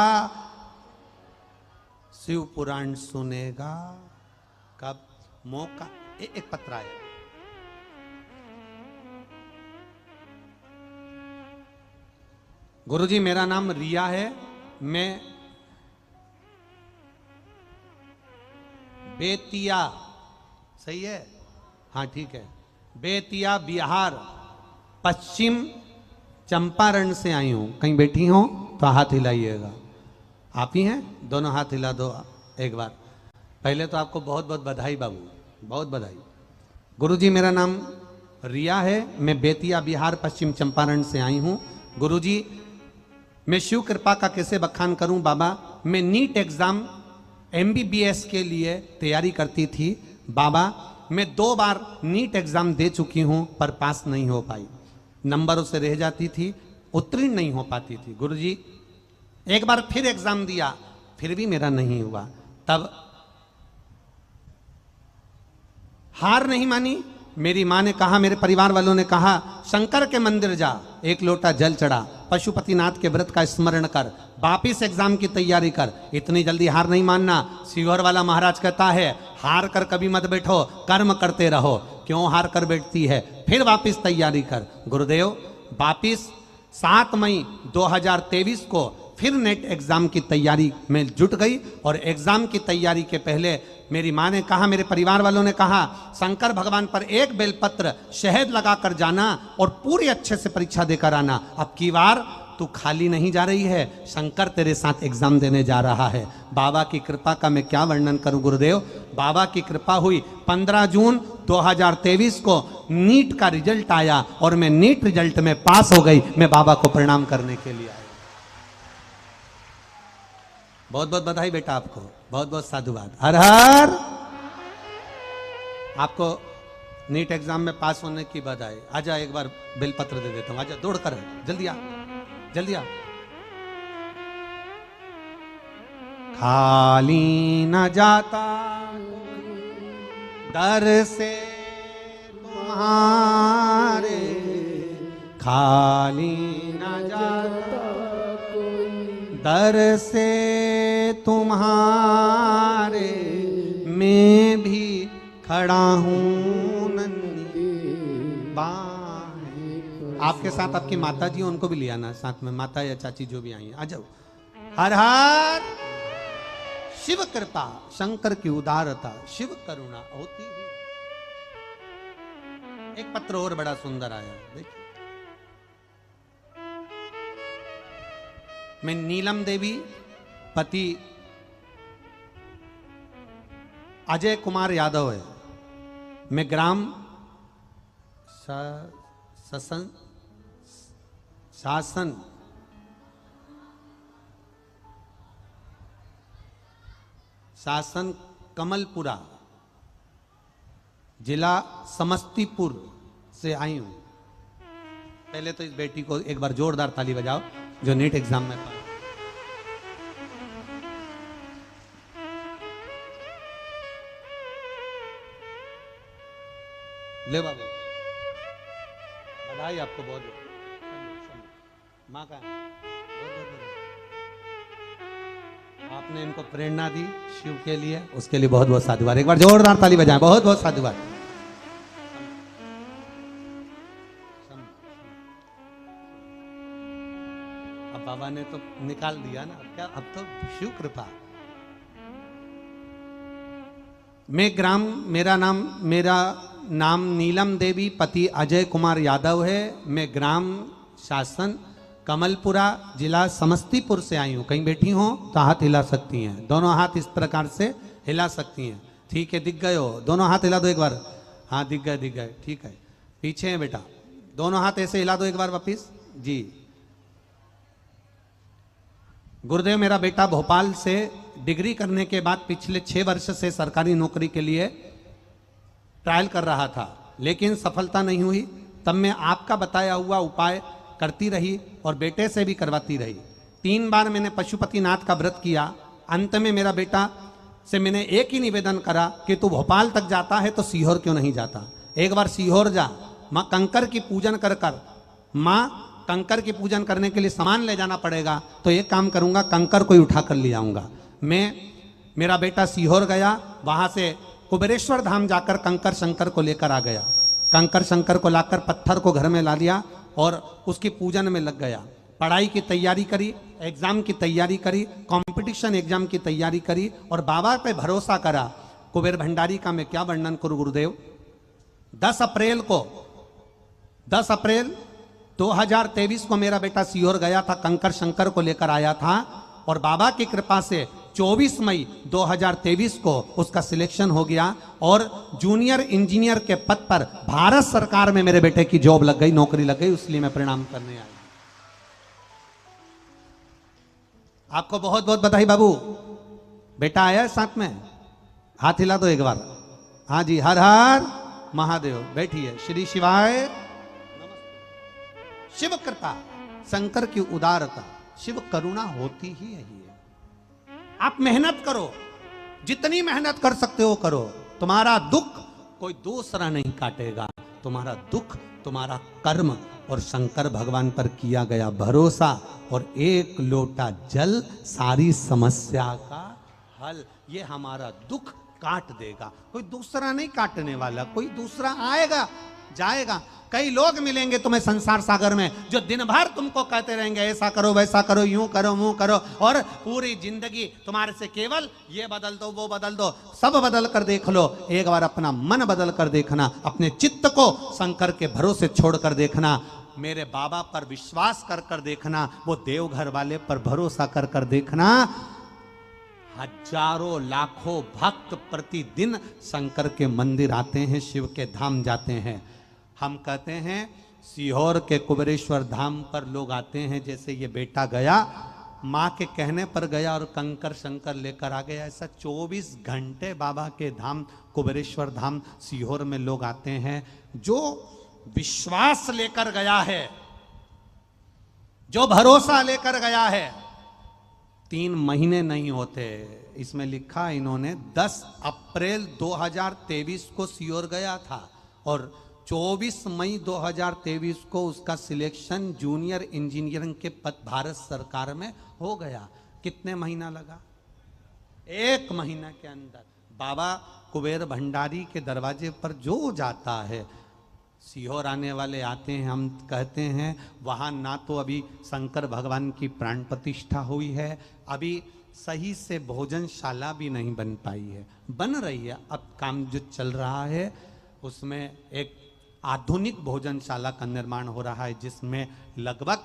शिव पुराण सुनेगा कब मौका। एक पत्र आया, गुरुजी मेरा नाम रिया है, मैं बेतिया, सही है, हाँ ठीक है, बेतिया बिहार पश्चिम चंपारण से आई हूं। कहीं बैठी हो तो हाथ हिलाइएगा। आप ही हैं? दोनों हाथ हिला दो एक बार। पहले तो आपको बहुत बहुत बधाई बाबू, बहुत बधाई। गुरुजी मेरा नाम रिया है, मैं बेतिया बिहार पश्चिम चंपारण से आई हूं। गुरुजी मैं शिव कृपा का कैसे बखान करूं बाबा। मैं नीट एग्जाम MBBS के लिए तैयारी करती थी बाबा। मैं 2 बार नीट एग्जाम दे चुकी हूं पर पास नहीं हो पाई, नंबरों से रह जाती थी, उत्तीर्ण नहीं हो पाती थी। गुरुजी एक बार फिर एग्जाम दिया, फिर भी मेरा नहीं हुआ। तब हार नहीं मानी, मेरी माँ ने कहा, मेरे परिवार वालों ने कहा, शंकर के मंदिर जा, एक लोटा जल चढ़ा, पशुपतिनाथ के व्रत का स्मरण कर, वापिस एग्जाम की तैयारी कर। इतनी जल्दी हार नहीं मानना। सीहोर वाला महाराज कहता है, हार कर कभी मत बैठो, कर्म करते रहो। क्यों हार कर बैठती है? फिर वापिस तैयारी कर। गुरुदेव वापिस 7 मई 2023 को फिर नेट एग्जाम की तैयारी में जुट गई। और एग्जाम की तैयारी के पहले मेरी माँ ने कहा, मेरे परिवार वालों ने कहा, शंकर भगवान पर एक बेलपत्र शहद लगाकर जाना और पूरी अच्छे से परीक्षा देकर आना। अब की बार तू खाली नहीं जा रही है, शंकर तेरे साथ एग्जाम देने जा रहा है। बाबा की कृपा का मैं क्या वर्णन करूं गुरुदेव। बाबा की कृपा हुई। 15 जून 2023 को नीट का रिजल्ट आया और मैं नीट रिजल्ट में पास हो गई। मैं बाबा को प्रणाम करने के लिए आया। बहुत बहुत बधाई बेटा आपको, बहुत बहुत साधुवाद। हर हर। आपको नीट एग्जाम में पास होने की बधाई। आजा, एक बार बेलपत्र दे देता हूं। आजा, दौड़ कर, जल्दी आ, जल्दी आ। खाली न जाता दर से तुम्हारे, खाली न जाता दर से तुम्हारे, मैं भी खड़ा हूं नन्ही बाहें। आपके साथ आपकी माता जी, उनको भी ले आना साथ में, माता या चाची जो भी आई हैं, आ जाओ। हर हर। शिव कृपा, शंकर की उदारता, शिव करुणा होती ही। एक पत्र और बड़ा सुंदर आया, देखिए। मैं नीलम देवी पति अजय कुमार यादव है। मैं ग्राम शासन कमलपुरा, जिला समस्तीपुर से आई हूं। पहले तो इस बेटी को एक बार जोरदार ताली बजाओ जो नीट एग्जाम में पास। ले बाबू, बधाई आपको बहुत बहुत। माँ का आपने इनको प्रेरणा दी शिव के लिए, उसके लिए बहुत बहुत साधुवाद। एक बार जोरदार ताली बजाएं, बहुत बहुत साधुवाद। अब बाबा ने तो निकाल दिया ना, अब क्या, अब तो शिव कृपा। मेरा नाम नीलम देवी पति अजय कुमार यादव है। मैं ग्राम शासन कमलपुरा, जिला समस्तीपुर से आई हूँ। कहीं बैठी हो तो हाथ हिला सकती हैं, दोनों हाथ इस प्रकार से हिला सकती हैं। ठीक है, दिख गए हो? दोनों हाथ हिला दो एक बार। हाँ, दिख गए, दिख गए, ठीक है। पीछे हैं बेटा, दोनों हाथ ऐसे हिला दो एक बार वापिस जी। गुरुदेव, मेरा बेटा भोपाल से डिग्री करने के बाद पिछले 6 वर्ष से सरकारी नौकरी के लिए ट्रायल कर रहा था, लेकिन सफलता नहीं हुई। तब मैं आपका बताया हुआ उपाय करती रही और बेटे से भी करवाती रही। 3 बार मैंने पशुपतिनाथ का व्रत किया। अंत में मेरा बेटा से मैंने एक ही निवेदन करा कि तू भोपाल तक जाता है तो सीहोर क्यों नहीं जाता, एक बार सीहोर जा। माँ कंकर की पूजन कर कर, माँ कंकर की पूजन करने के लिए सामान ले जाना पड़ेगा, तो एक काम करूंगा, कंकर को ही उठा कर ले आऊंगा। मेरा बेटा सीहोर गया, वहां से कुबेरेश्वर धाम जाकर कंकर शंकर को लेकर आ गया। कंकर शंकर को लाकर पत्थर को घर में ला लिया और उसकी पूजन में लग गया। पढ़ाई की तैयारी करी, एग्जाम की तैयारी करी, कंपटीशन एग्जाम की तैयारी करी और बाबा पे भरोसा करा। कुबेर भंडारी का मैं क्या वर्णन करूं गुरुदेव। 10 अप्रैल 2023 को मेरा बेटा सीहोर गया था, कंकर शंकर को लेकर आया था और बाबा की कृपा से 24 मई 2023 को उसका सिलेक्शन हो गया और जूनियर इंजीनियर के पद पर भारत सरकार में मेरे बेटे की जॉब लग गई, नौकरी लग गई। इसलिए मैं प्रणाम करने आया। आपको बहुत बहुत बधाई बाबू। बेटा आया है साथ में, हाथ हिला दो एक बार। हाँ जी, हर हर महादेव। बैठिए। श्री शिवाय। शिव कृपा, शंकर की उदारता, शिव करुणा होती ही है। आप मेहनत करो, जितनी मेहनत कर सकते हो करो। तुम्हारा दुख कोई दूसरा नहीं काटेगा। तुम्हारा दुख तुम्हारा कर्म और शंकर भगवान पर किया गया भरोसा और एक लोटा जल सारी समस्या का हल। ये हमारा दुख काट देगा, कोई दूसरा नहीं काटने वाला, कोई दूसरा आएगा जाएगा। कई लोग मिलेंगे तुम्हें संसार सागर में जो दिन भर तुमको कहते रहेंगे ऐसा करो वैसा करो, यूं करो मुंह करो, और पूरी जिंदगी तुम्हारे से केवल ये बदल दो वो बदल दो। सब बदल कर देख लो, एक बार अपना मन बदल कर देखना, अपने चित्त को शंकर के भरोसे छोड़ कर देखना, मेरे बाबा पर विश्वास कर कर देखना, वो देवघर वाले पर भरोसा कर कर देखना। हजारों लाखों भक्त प्रतिदिन शंकर के मंदिर आते हैं, शिव के धाम जाते हैं। हम कहते हैं सीहोर के कुबेरेश्वर धाम पर लोग आते हैं, जैसे ये बेटा गया माँ के कहने पर गया और कंकर शंकर लेकर आ गया। ऐसा 24 घंटे बाबा के धाम कुबेरेश्वर धाम सीहोर में लोग आते हैं। जो विश्वास लेकर गया है, जो भरोसा लेकर गया है, 3 महीने नहीं होते। इसमें लिखा इन्होंने 10 अप्रैल 2023 को सीहोर गया था और 24 मई 2023 को उसका सिलेक्शन जूनियर इंजीनियरिंग के पद भारत सरकार में हो गया। कितने महीना लगा? 1 महीना के अंदर। बाबा कुबेर भंडारी के दरवाजे पर जो जाता है, सीहोर आने वाले आते हैं, हम कहते हैं वहाँ ना तो अभी शंकर भगवान की प्राण प्रतिष्ठा हुई है, अभी सही से भोजनशाला भी नहीं बन पाई है, बन रही है। अब काम जो चल रहा है उसमें एक आधुनिक भोजनशाला का निर्माण हो रहा है, जिसमें लगभग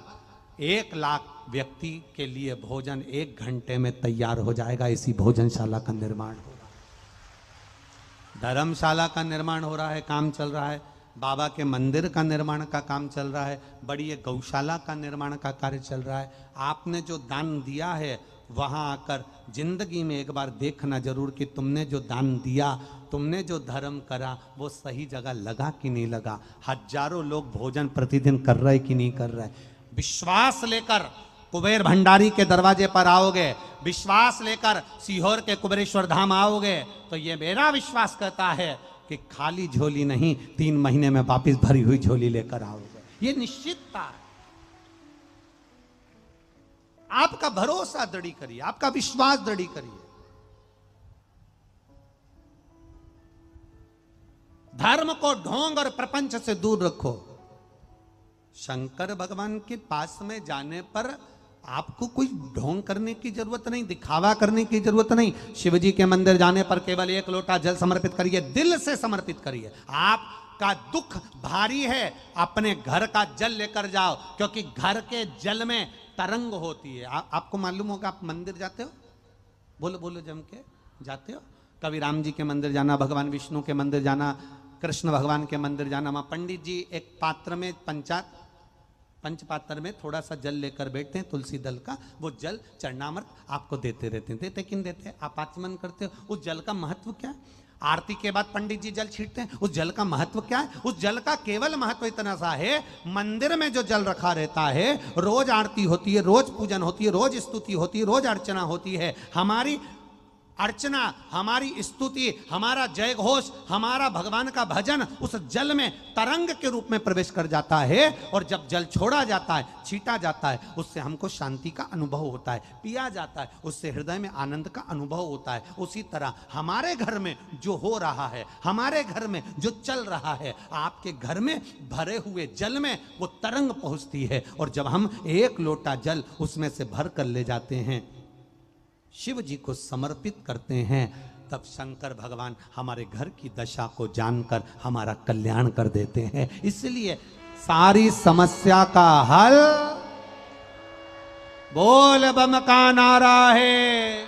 1 लाख व्यक्ति के लिए भोजन 1 घंटे में तैयार हो जाएगा। इसी भोजनशाला का निर्माण हो रहा है, धर्मशाला का निर्माण हो रहा है, काम चल रहा है, बाबा के मंदिर का निर्माण का काम चल रहा है, बड़ी एक गौशाला का निर्माण का कार्य चल रहा है। आपने जो दान दिया है वहाँ आकर जिंदगी में एक बार देखना जरूर कि तुमने जो दान दिया, तुमने जो धर्म करा, वो सही जगह लगा कि नहीं लगा। हजारों लोग भोजन प्रतिदिन कर रहे कि नहीं कर रहे। विश्वास लेकर कुबेर भंडारी के दरवाजे पर आओगे, विश्वास लेकर सीहोर के कुबेरेश्वर धाम आओगे, तो ये मेरा विश्वास कहता है कि खाली झोली नहीं, 3 महीने में वापिस भरी हुई झोली लेकर आओगे। ये निश्चितता है। आपका भरोसा दृढ़ी करिए, आपका विश्वास दृढ़ी करिए। धर्म को ढोंग और प्रपंच से दूर रखो। शंकर भगवान के पास में जाने पर आपको कोई ढोंग करने की जरूरत नहीं, दिखावा करने की जरूरत नहीं। शिव जी के मंदिर जाने पर केवल 1 लोटा जल समर्पित करिए, दिल से समर्पित करिए। आपका दुख भारी है, अपने घर का जल लेकर जाओ, क्योंकि घर के जल में तरंग होती है। आपको मालूम होगा, आप मंदिर जाते हो, बोलो बोलो जम के जाते हो। कभी राम जी के मंदिर जाना, भगवान विष्णु के मंदिर जाना, कृष्ण भगवान के मंदिर जाना। वहाँ पंडित जी एक पात्र में पंचपात्र में थोड़ा सा जल लेकर बैठते हैं, तुलसी दल का। वो जल चरणामृत आपको देते रहते हैं। देते किन देते हैं? आप आचमन करते हो। उस जल का महत्व क्या है? आरती के बाद पंडित जी जल छींटते हैं, उस जल का महत्व क्या है? उस जल का केवल महत्व इतना सा है, मंदिर में जो जल रखा रहता है, रोज आरती होती है, रोज पूजन होती है, रोज स्तुति होती है, रोज अर्चना होती है। हमारी अर्चना, हमारी स्तुति, हमारा जय घोष, हमारा भगवान का भजन उस जल में तरंग के रूप में प्रवेश कर जाता है। और जब जल छोड़ा जाता है, छीटा जाता है, उससे हमको शांति का अनुभव होता है। पिया जाता है, उससे हृदय में आनंद का अनुभव होता है। उसी तरह हमारे घर में जो हो रहा है, हमारे घर में जो चल रहा है, आपके घर में भरे हुए जल में वो तरंग पहुंचती है। और जब हम 1 लोटा जल उसमें से भर कर ले जाते हैं, शिव जी को समर्पित करते हैं, तब शंकर भगवान हमारे घर की दशा को जानकर हमारा कल्याण कर देते हैं। इसलिए सारी समस्या का हल बोल बम का नारा है।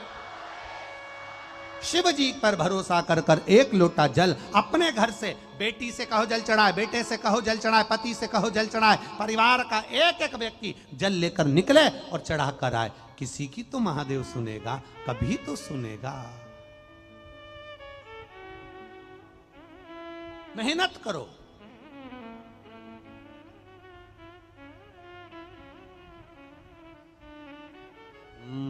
शिव जी पर भरोसा कर कर 1 लोटा जल अपने घर से, बेटी से कहो जल चढ़ाए, बेटे से कहो जल चढ़ाए, पति से कहो जल चढ़ाए, परिवार का एक व्यक्ति जल लेकर निकले और चढ़ा कर आए। किसी की तो महादेव सुनेगा, कभी तो सुनेगा। मेहनत करो।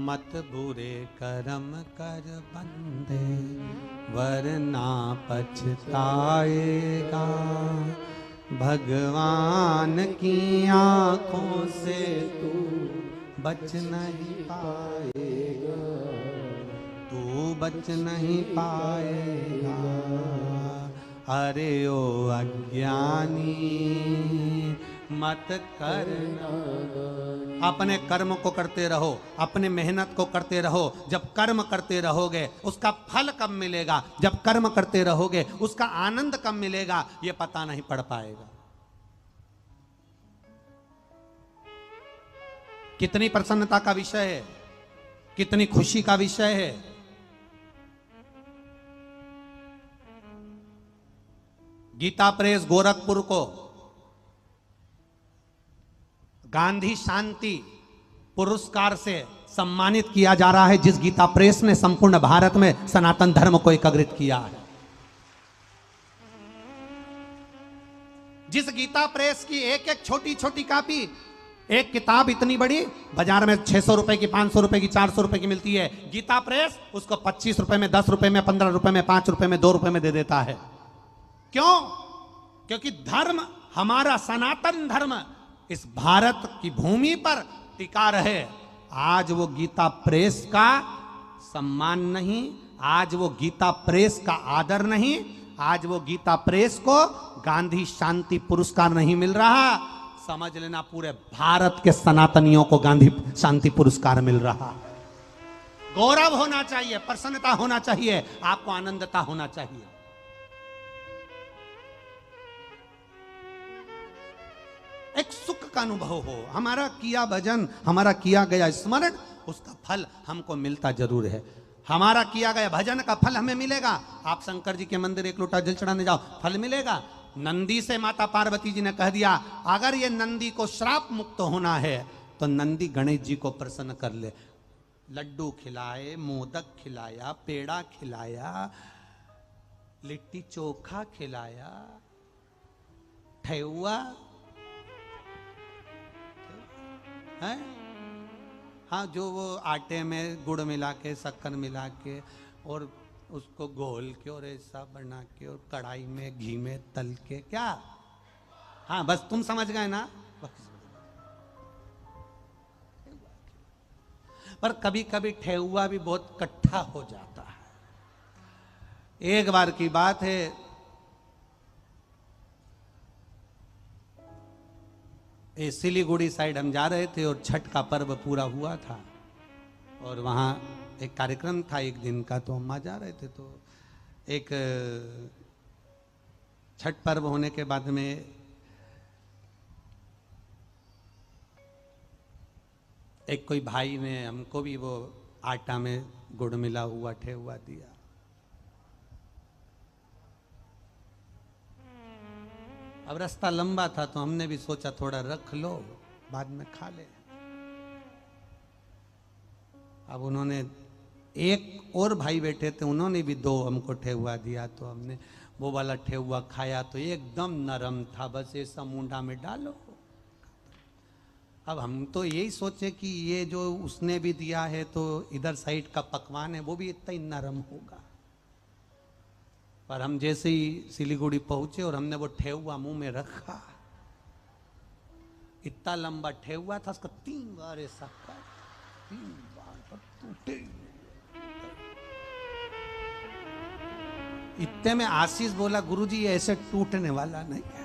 मत बुरे कर्म कर बंदे, वरना पछताएगा। भगवान की आंखों से तू बच नहीं पाएगा, तू बच नहीं पाएगा। अरे ओ अज्ञानी मत करना। अपने कर्म को करते रहो, अपने मेहनत को करते रहो। जब कर्म करते रहोगे उसका फल कब मिलेगा, जब कर्म करते रहोगे उसका आनंद कब मिलेगा, ये पता नहीं पड़ पाएगा। कितनी प्रसन्नता का विषय है, कितनी खुशी का विषय है। गीता प्रेस गोरखपुर को गांधी शांति पुरस्कार से सम्मानित किया जा रहा है, जिस गीता प्रेस ने संपूर्ण भारत में सनातन धर्म को एकत्रित किया है। जिस गीता प्रेस की एक एक छोटी छोटी कॉपी, एक किताब इतनी बड़ी बाजार में 600 रुपए की, 500 रुपए की, 400 रुपए की मिलती है, गीता प्रेस उसको 25 रुपए में, 10 रुपए में, 15 रुपए में, 5 रुपए में, 2 रुपए में दे देता है। क्यों? क्योंकि धर्म, हमारा सनातन धर्म इस भारत की भूमि पर टिका रहे। आज वो गीता प्रेस का सम्मान नहीं, आज वो गीता प्रेस का आदर नहीं, आज वो गीता प्रेस को गांधी शांति पुरस्कार नहीं मिल रहा। समझ लेना, पूरे भारत के सनातनियों को गांधी शांति पुरस्कार मिल रहा। गौरव होना चाहिए, प्रसन्नता होना चाहिए, आपको आनंदता होना चाहिए। एक सुख का अनुभव हो, हमारा किया भजन, हमारा किया गया स्मरण, उसका फल हमको मिलता जरूर है। हमारा किया गया भजन का फल हमें मिलेगा। आप शंकर जी के मंदिर एक लोटा जल चढ़ाने जाओ, फल मिलेगा। नंदी से माता पार्वती जी ने कह दिया, अगर ये नंदी को श्राप मुक्त होना है तो नंदी गणेश जी को प्रसन्न कर ले। लड्डू खिलाए, मोदक खिलाया, पेड़ा खिलाया, लिट्टी चोखा खिलाया, ठेहुआ है, हाँ, जो वो आटे में गुड़ मिला के, शक्कर मिला के और उसको घोल के और ऐसा बना के और कढ़ाई में घी में तल के, क्या, हाँ बस तुम समझ गए ना। पर कभी कभी ठेहुआ भी बहुत कट्ठा हो जाता है। एक बार की बात है, ये सिलीगुड़ी साइड हम जा रहे थे और छठ का पर्व पूरा हुआ था और वहाँ एक कार्यक्रम था एक दिन का, तो हम वहाँ जा रहे थे। तो एक छठ पर्व होने के बाद में एक कोई भाई ने हमको भी वो आटा में गुड़ मिला हुआ ठेहुआ दिया। अब रास्ता लंबा था तो हमने भी सोचा थोड़ा रख लो, बाद में खा ले। अब उन्होंने, एक और भाई बैठे थे, उन्होंने भी 2 हमको ठेहुआ दिया, तो हमने वो वाला ठेहुआ खाया तो एकदम नरम था, बस ऐसा मुंडा में डालो। अब हम तो यही सोचे कि ये जो उसने भी दिया है तो इधर साइड का पकवान है वो भी इतना ही नरम होगा। पर हम जैसे ही सिलीगुड़ी पहुंचे और हमने वो ठेहुआ मुंह में रखा, इतना लंबा ठेहुआ था, उसका 3 बार ऐसा कर, 3 बार पर टूटे। इतने में आशीष बोला, गुरुजी ये ऐसे टूटने वाला नहीं है।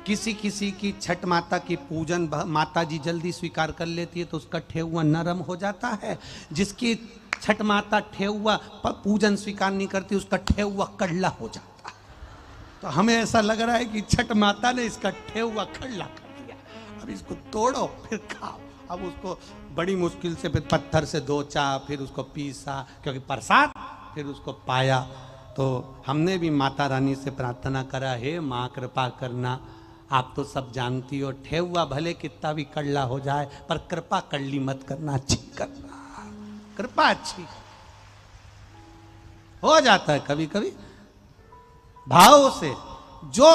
किसी किसी की छठ माता की पूजन माता जी जल्दी स्वीकार कर लेती है तो उसका ठेहुआ नरम हो जाता है। जिसकी छठ माता ठेहुआ पूजन स्वीकार नहीं करती, उसका ठेहुआ कड़ला हो जाता है। तो हमें ऐसा लग रहा है कि छठ माता ने इसका ठेहुआ कड़ला कर दिया, अब इसको तोड़ो फिर खाओ। अब उसको बड़ी मुश्किल से फिर पत्थर से दोचा, फिर उसको पीसा, क्योंकि प्रसाद, फिर उसको पाया। तो हमने भी माता रानी से प्रार्थना करा, हे माँ कृपा करना, आप तो सब जानती हो, ठेहुआ भले कितना भी कड़ला हो जाए पर कृपा कड़ली मत करना, अच्छी करना, कृपा अच्छी हो जाता है कभी कभी भाव से। जो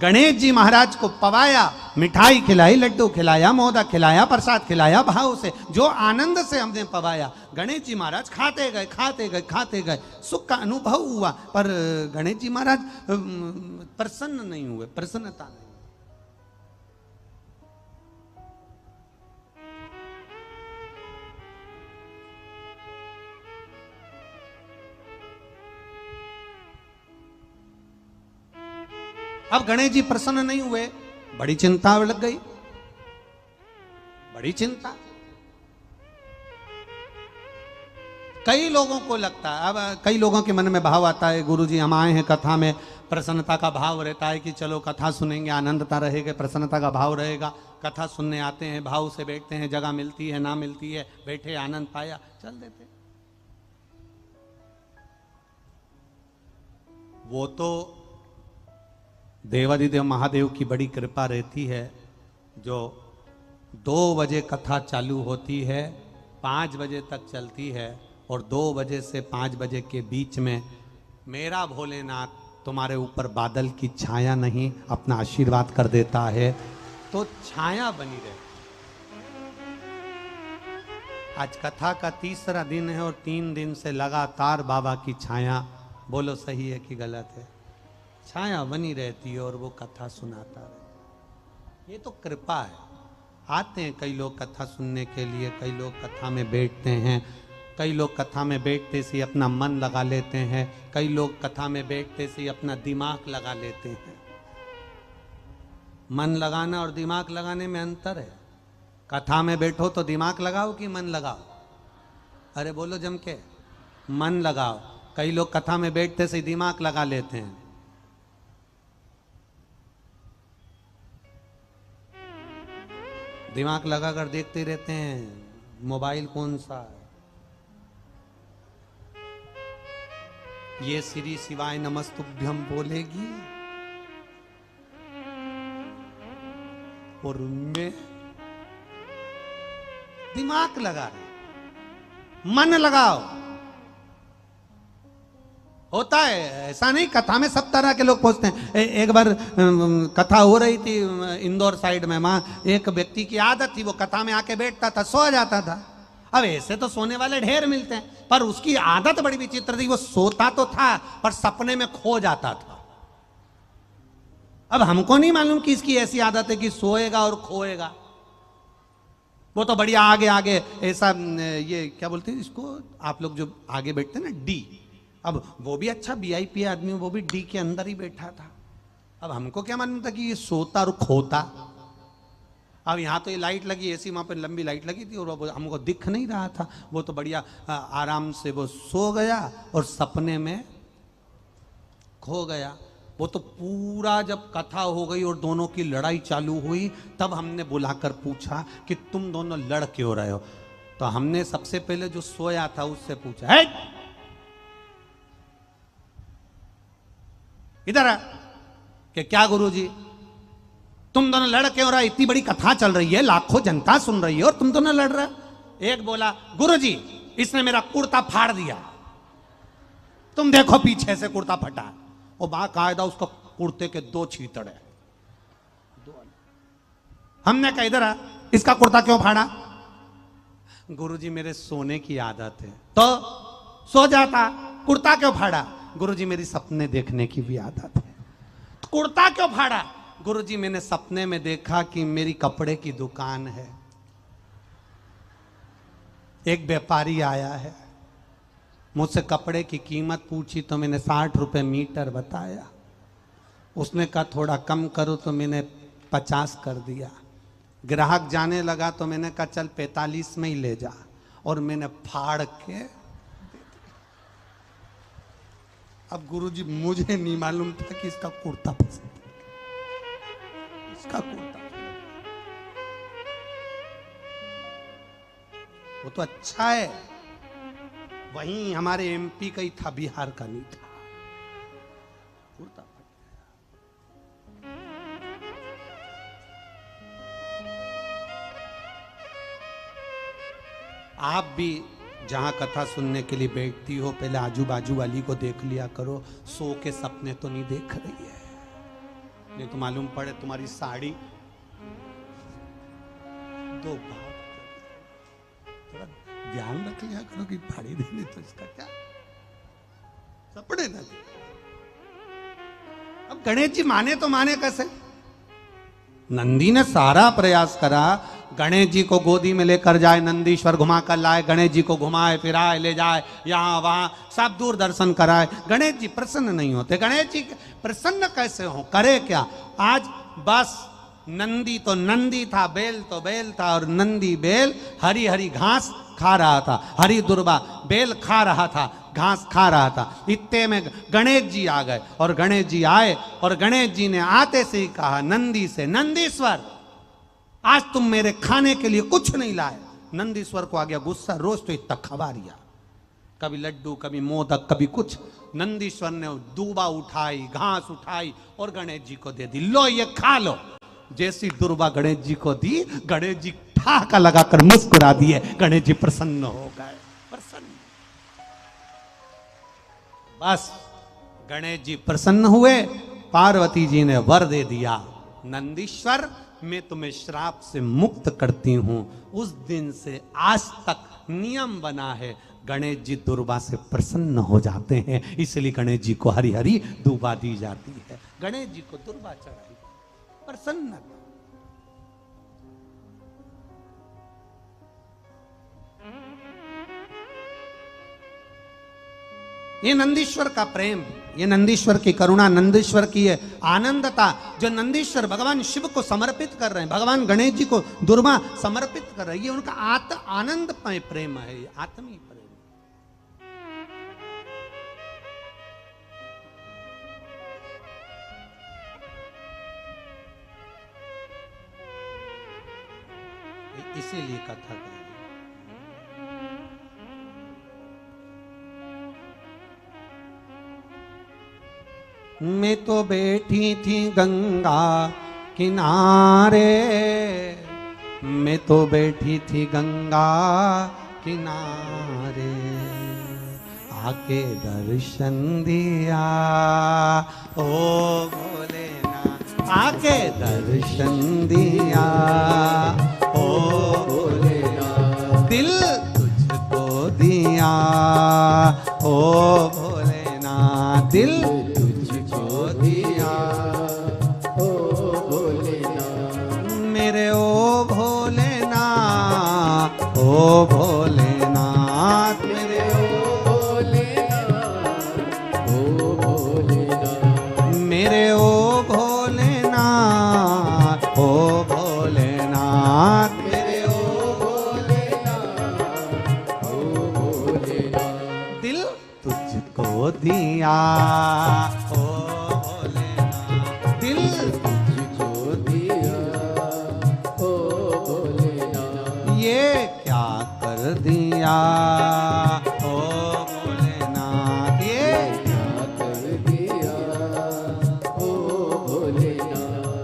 गणेश जी महाराज को पवाया, मिठाई खिलाई, लड्डू खिलाया, मोदक खिलाया, प्रसाद खिलाया, भाव से जो आनंद से हमने पवाया, गणेश जी महाराज खाते गए खाते गए खाते गए, सुख का अनुभव हुआ, पर गणेश जी महाराज प्रसन्न नहीं हुए, प्रसन्नता नहीं। अब गणेश जी प्रसन्न नहीं हुए, बड़ी चिंता लग गई, बड़ी चिंता। कई लोगों को लगता है, अब कई लोगों के मन में भाव आता है, गुरुजी हम आए हैं कथा में, प्रसन्नता का भाव रहता है कि चलो कथा सुनेंगे, आनंदता रहेगी, प्रसन्नता का भाव रहेगा, कथा सुनने आते हैं, भाव से बैठते हैं, जगह मिलती है ना मिलती है, बैठे आनंद पाया, चल देते। वो तो देवाधिदेव महादेव की बड़ी कृपा रहती है, जो 2 बजे कथा चालू होती है, 5 बजे तक चलती है, और 2 बजे से 5 बजे के बीच में मेरा भोलेनाथ तुम्हारे ऊपर बादल की छाया नहीं अपना आशीर्वाद कर देता है, तो छाया बनी रहे। आज कथा का 3रा दिन है और 3 दिन से लगातार बाबा की छाया, बोलो सही है कि गलत है, छाया बनी रहती है और वो कथा सुनाता रहे। ये तो कृपा है। आते हैं कई लोग कथा सुनने के लिए, कई लोग कथा में बैठते हैं, कई लोग कथा में बैठते से अपना मन लगा लेते हैं, कई लोग कथा में बैठते से अपना दिमाग लगा लेते हैं। मन लगाना और दिमाग लगाने में अंतर है। कथा में बैठो तो दिमाग लगाओ कि मन लगाओ? अरे बोलो जम के, मन लगाओ। कई लोग कथा में बैठते से दिमाग लगा लेते हैं। दिमाग लगाकर देखते रहते हैं मोबाइल कौन सा है, ये श्री शिवाय नमस्तुभ्यम बोलेगी और उनमें दिमाग लगा रहे। मन लगाओ, होता है ऐसा नहीं। कथा में सब तरह के लोग पहुंचते हैं। एक बार कथा हो रही थी इंदौर साइड में, वहां एक व्यक्ति की आदत थी, वो कथा में आके बैठता था, सो जाता था। अब ऐसे तो सोने वाले ढेर मिलते हैं, पर उसकी आदत बड़ी विचित्र थी। वो सोता तो था पर सपने में खो जाता था। अब हमको नहीं मालूम कि इसकी ऐसी आदत है कि सोएगा और खोएगा। वो तो बढ़िया आगे आगे ऐसा, ये क्या बोलते हैं इसको आप लोग जो आगे बैठते हैं ना, डी। अब वो भी अच्छा वीआईपी आदमी, वो भी डी के अंदर ही बैठा था। अब हमको क्या मालूम था कि ये सोता और खोता। अब यहाँ तो ये लाइट लगी, ऐसी वहाँ पे लंबी लाइट लगी थी और वो हमको दिख नहीं रहा था। वो तो बढ़िया आराम से वो सो गया और सपने में खो गया। वो तो पूरा जब कथा हो गई और दोनों की लड़ाई चालू हुई, तब हमने बुलाकर पूछा कि तुम दोनों लड़ क्यों रहे हो। तो हमने सबसे पहले जो सोया था उससे पूछा, है इधर कि क्या गुरुजी तुम दोनों लड़ क्यों रहे? इतनी बड़ी कथा चल रही है, लाखों जनता सुन रही है और तुम दोनों लड़ रहे। एक बोला, गुरुजी इसने मेरा कुर्ता फाड़ दिया, तुम देखो पीछे से कुर्ता फटा। और बाकायदा उसका कुर्ते के 2 छींतड़ है। हमने कहा इधर इसका कुर्ता क्यों फाड़ा? गुरुजी मेरे सोने की आदत है। तो सो जाता, कुर्ता क्यों फाड़ा? गुरुजी मेरी सपने देखने की भी आदत है। कुर्ता क्यों फाड़ा? गुरुजी मैंने सपने में देखा कि मेरी कपड़े की दुकान है, एक व्यापारी आया है, मुझसे कपड़े की कीमत पूछी तो मैंने 60 रुपए मीटर बताया। उसने कहा थोड़ा कम करो तो मैंने 50 कर दिया। ग्राहक जाने लगा तो मैंने कहा चल 45 में ही ले जा, और मैंने फाड़ के। अब गुरुजी मुझे नहीं मालूम था कि इसका कुर्ता पसंद है, इसका कुर्ता वो तो अच्छा है। वहीं हमारे एमपी का ही था, बिहार का नहीं था। कुर्ता फट गया। आप भी जहां कथा सुनने के लिए बैठती हो, पहले आजू बाजू वाली को देख लिया करो, सो के सपने तो नहीं देख रही है। नहीं तो मालूम पड़े तुम्हारी साड़ी दो भाव, थोड़ा ध्यान रख लिया करो कि फाड़ी देने तो इसका क्या सपड़े ना। अब गणेश जी माने तो माने कैसे? नंदी ने सारा प्रयास करा, गणेश जी को गोदी में लेकर जाए, नंदीश्वर घुमा कर लाए, गणेश जी को घुमाए फिराए ले जाए, यहाँ वहां सब दूर दर्शन कराए, गणेश जी प्रसन्न नहीं होते। गणेश जी प्रसन्न कैसे हो, करे क्या? आज बस नंदी तो नंदी था, बेल तो बेल था, और नंदी बेल हरी हरी घास खा रहा था, हरी दुर्बा बेल खा रहा था, घास खा रहा था। इतने में गणेश जी आ गए, और गणेश जी आए और गणेश जी ने आते से ही कहा नंदी से, नंदीश्वर आज तुम मेरे खाने के लिए कुछ नहीं लाए। नंदीश्वर को आ गया गुस्सा, रोज तो इतना खबारिया, कभी लड्डू कभी मोदक कभी कुछ। नंदीश्वर ने दूबा उठाई, घास उठाई और गणेश जी को दे दी, लो ये खा लो। जैसी दुर्बा गणेश जी को दी, गणेश जी ठहाका लगाकर मुस्कुरा दिए, गणेश जी प्रसन्न हो गए, प्रसन्न। बस गणेश जी प्रसन्न हुए, पार्वती जी ने वर दे दिया, नंदीश्वर मैं तुम्हें श्राप से मुक्त करती हूं। उस दिन से आज तक नियम बना है, गणेश जी दुर्बा से प्रसन्न हो जाते हैं, इसलिए गणेश जी को हरी हरी दूबा दी जाती है। गणेश जी को दुर्बा चढ़ाई, प्रसन्न। ये नंदीश्वर का प्रेम, ये नंदीश्वर की करुणा, नंदीश्वर की ये आनंदता, जो नंदीश्वर भगवान शिव को समर्पित कर रहे हैं, भगवान गणेश जी को दुर्बा समर्पित कर रहे हैं, ये उनका आनंदमय प्रेम है, ये आत्मीय प्रेम। इसीलिए कथा कर मैं तो बैठी थी गंगा किनारे, मैं तो बैठी थी गंगा किनारे, आके दर्शन दिया ओ भोलेनाथ, आके दर्शन दिया ओ भोलेनाथ, दिल तुझको दिया ओ भोलेनाथ, दिल ओ भोलेनाथ, मेरे ओ भोलेनाथ, ओ भोलेनाथ, मेरे ओ भोलेनाथ, ओ भोलेनाथ, मेरे ओ भोलेनाथ, ओ भोलेनाथ, दिल तुझको दिया ओ भोलेनाथ, दिल तुझको दिया ओ भोलेनाथ, ये दिया ओ भोलेनाथ, ये क्या कर दिया ओ भोलेनाथ।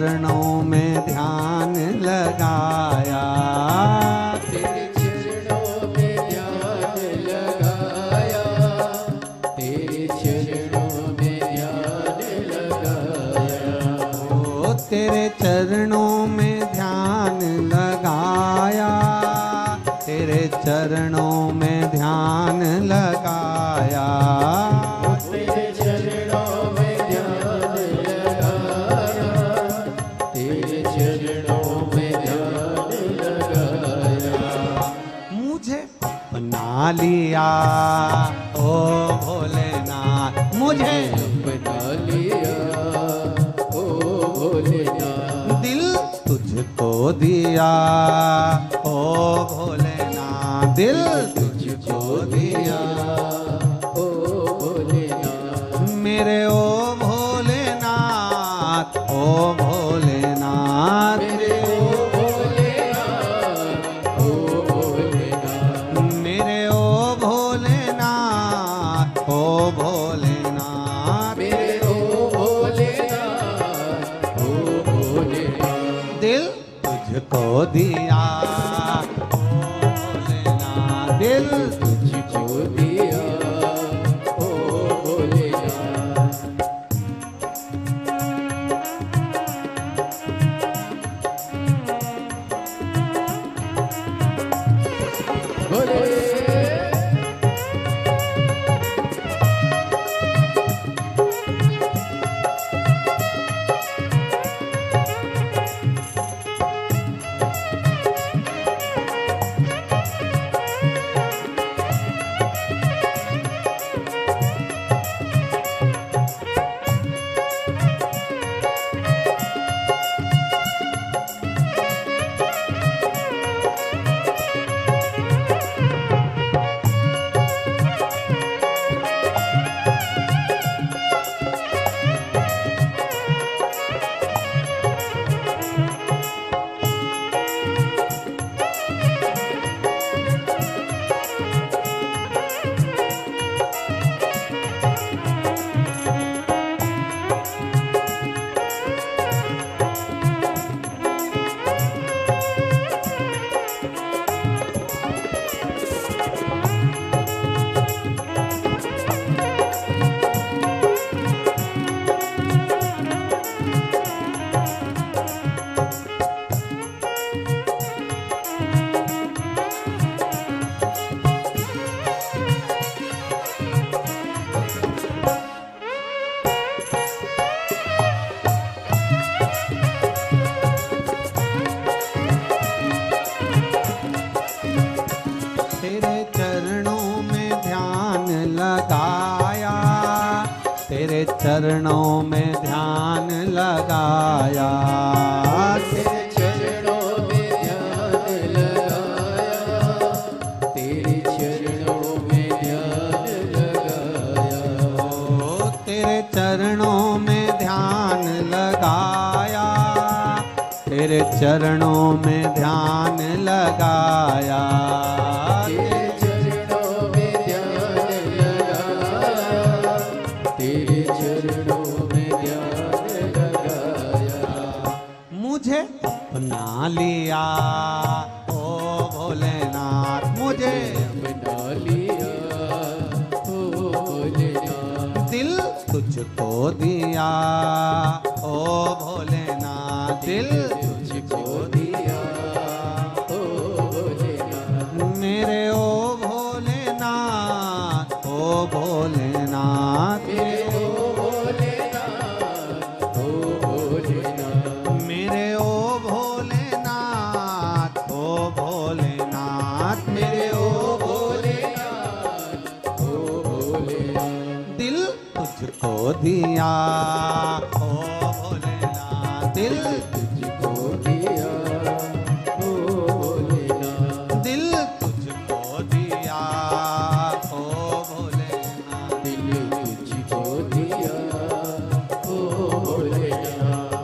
चरणों में ध्यान लगाया, तेरे चरणों में ध्यान लगाया, तेरे चरणों में ध्यान लगाया। ओ तेरे चरणों में ध्यान लगाया, तेरे चरणों में ध्यान लगाया, तेरे चरणों में ध्यान लगाया, तेरे चरणों में ध्यान लगाया। मुझे अपना लिया ओ भोलेनाथ, मुझे अपना लिया ओ भोलेनाथ, दिल तुझको दिया ओ भोलेनाथ, दिल तुझको दिया ओ भोलेनाथ, मेरे ओ भोलेनाथ, ओ भोलेनाथ, मेरे ओ भोलेनाथ, ओ भोलेनाथ, मेरे ओ भोलेनाथ, ओ भोलेनाथ, मेरे ओ भोलेनाथ, ओ भोलेनाथ, दिल तुझको दिया ओ भोलेनाथ, दिल तुझको दिया ओ भोलेनाथ। भोले तेरे चरणों में ध्यान लगाया, तेरे चरणों में ध्यान लगाया, तेरे चरणों में ध्यान लगाया, तेरे चरणों में ध्यान लगाया, ओ तेरे चरणों में ध्यान लगाया, तेरे चरणों में ध्यान लगाया, तेरे चरणों में ध्यान लगाया, तेरे चरणों में ध्यान लगाया। मुझे अपना लिया ओ भोलेनाथ, मुझे अपना लिया ओ भोलेनाथ, दिल तुझको दिया ओ भोलेनाथ, दिल तुझको दिया ओ भोलेनाथ, मेरे ओ भोलेनाथ, ओ भोलेनाथ, मेरे ओ भोलेनाथ, ओ भोलेनाथ, मेरे ओ भोलेनाथ, ओ भोलेनाथ, मेरे ओ भोलेनाथ, ओ भोलेनाथ, दिल तुझको दिया ओ भोलेनाथ, दिल तुझको दिया ओ भोलेनाथ, दिल तुझको दिया ओ भोलेनाथ, दिल तुझको दिया ओ भोलेनाथ।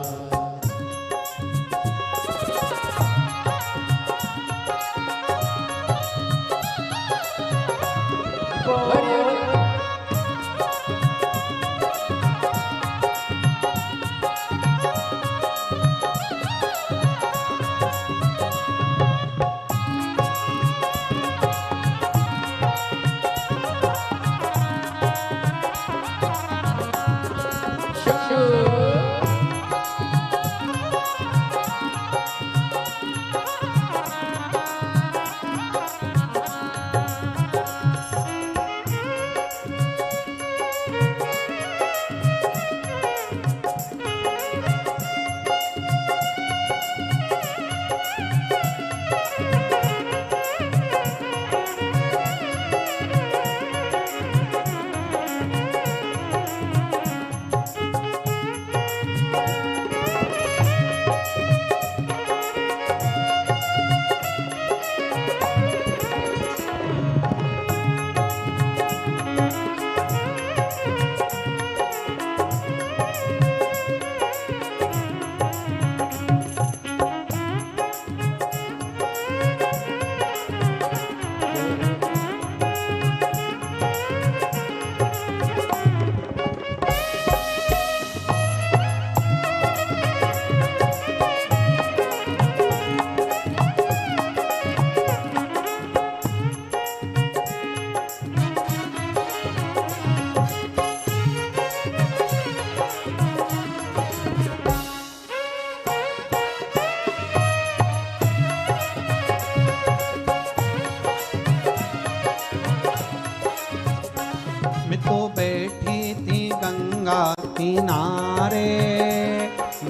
किनारे,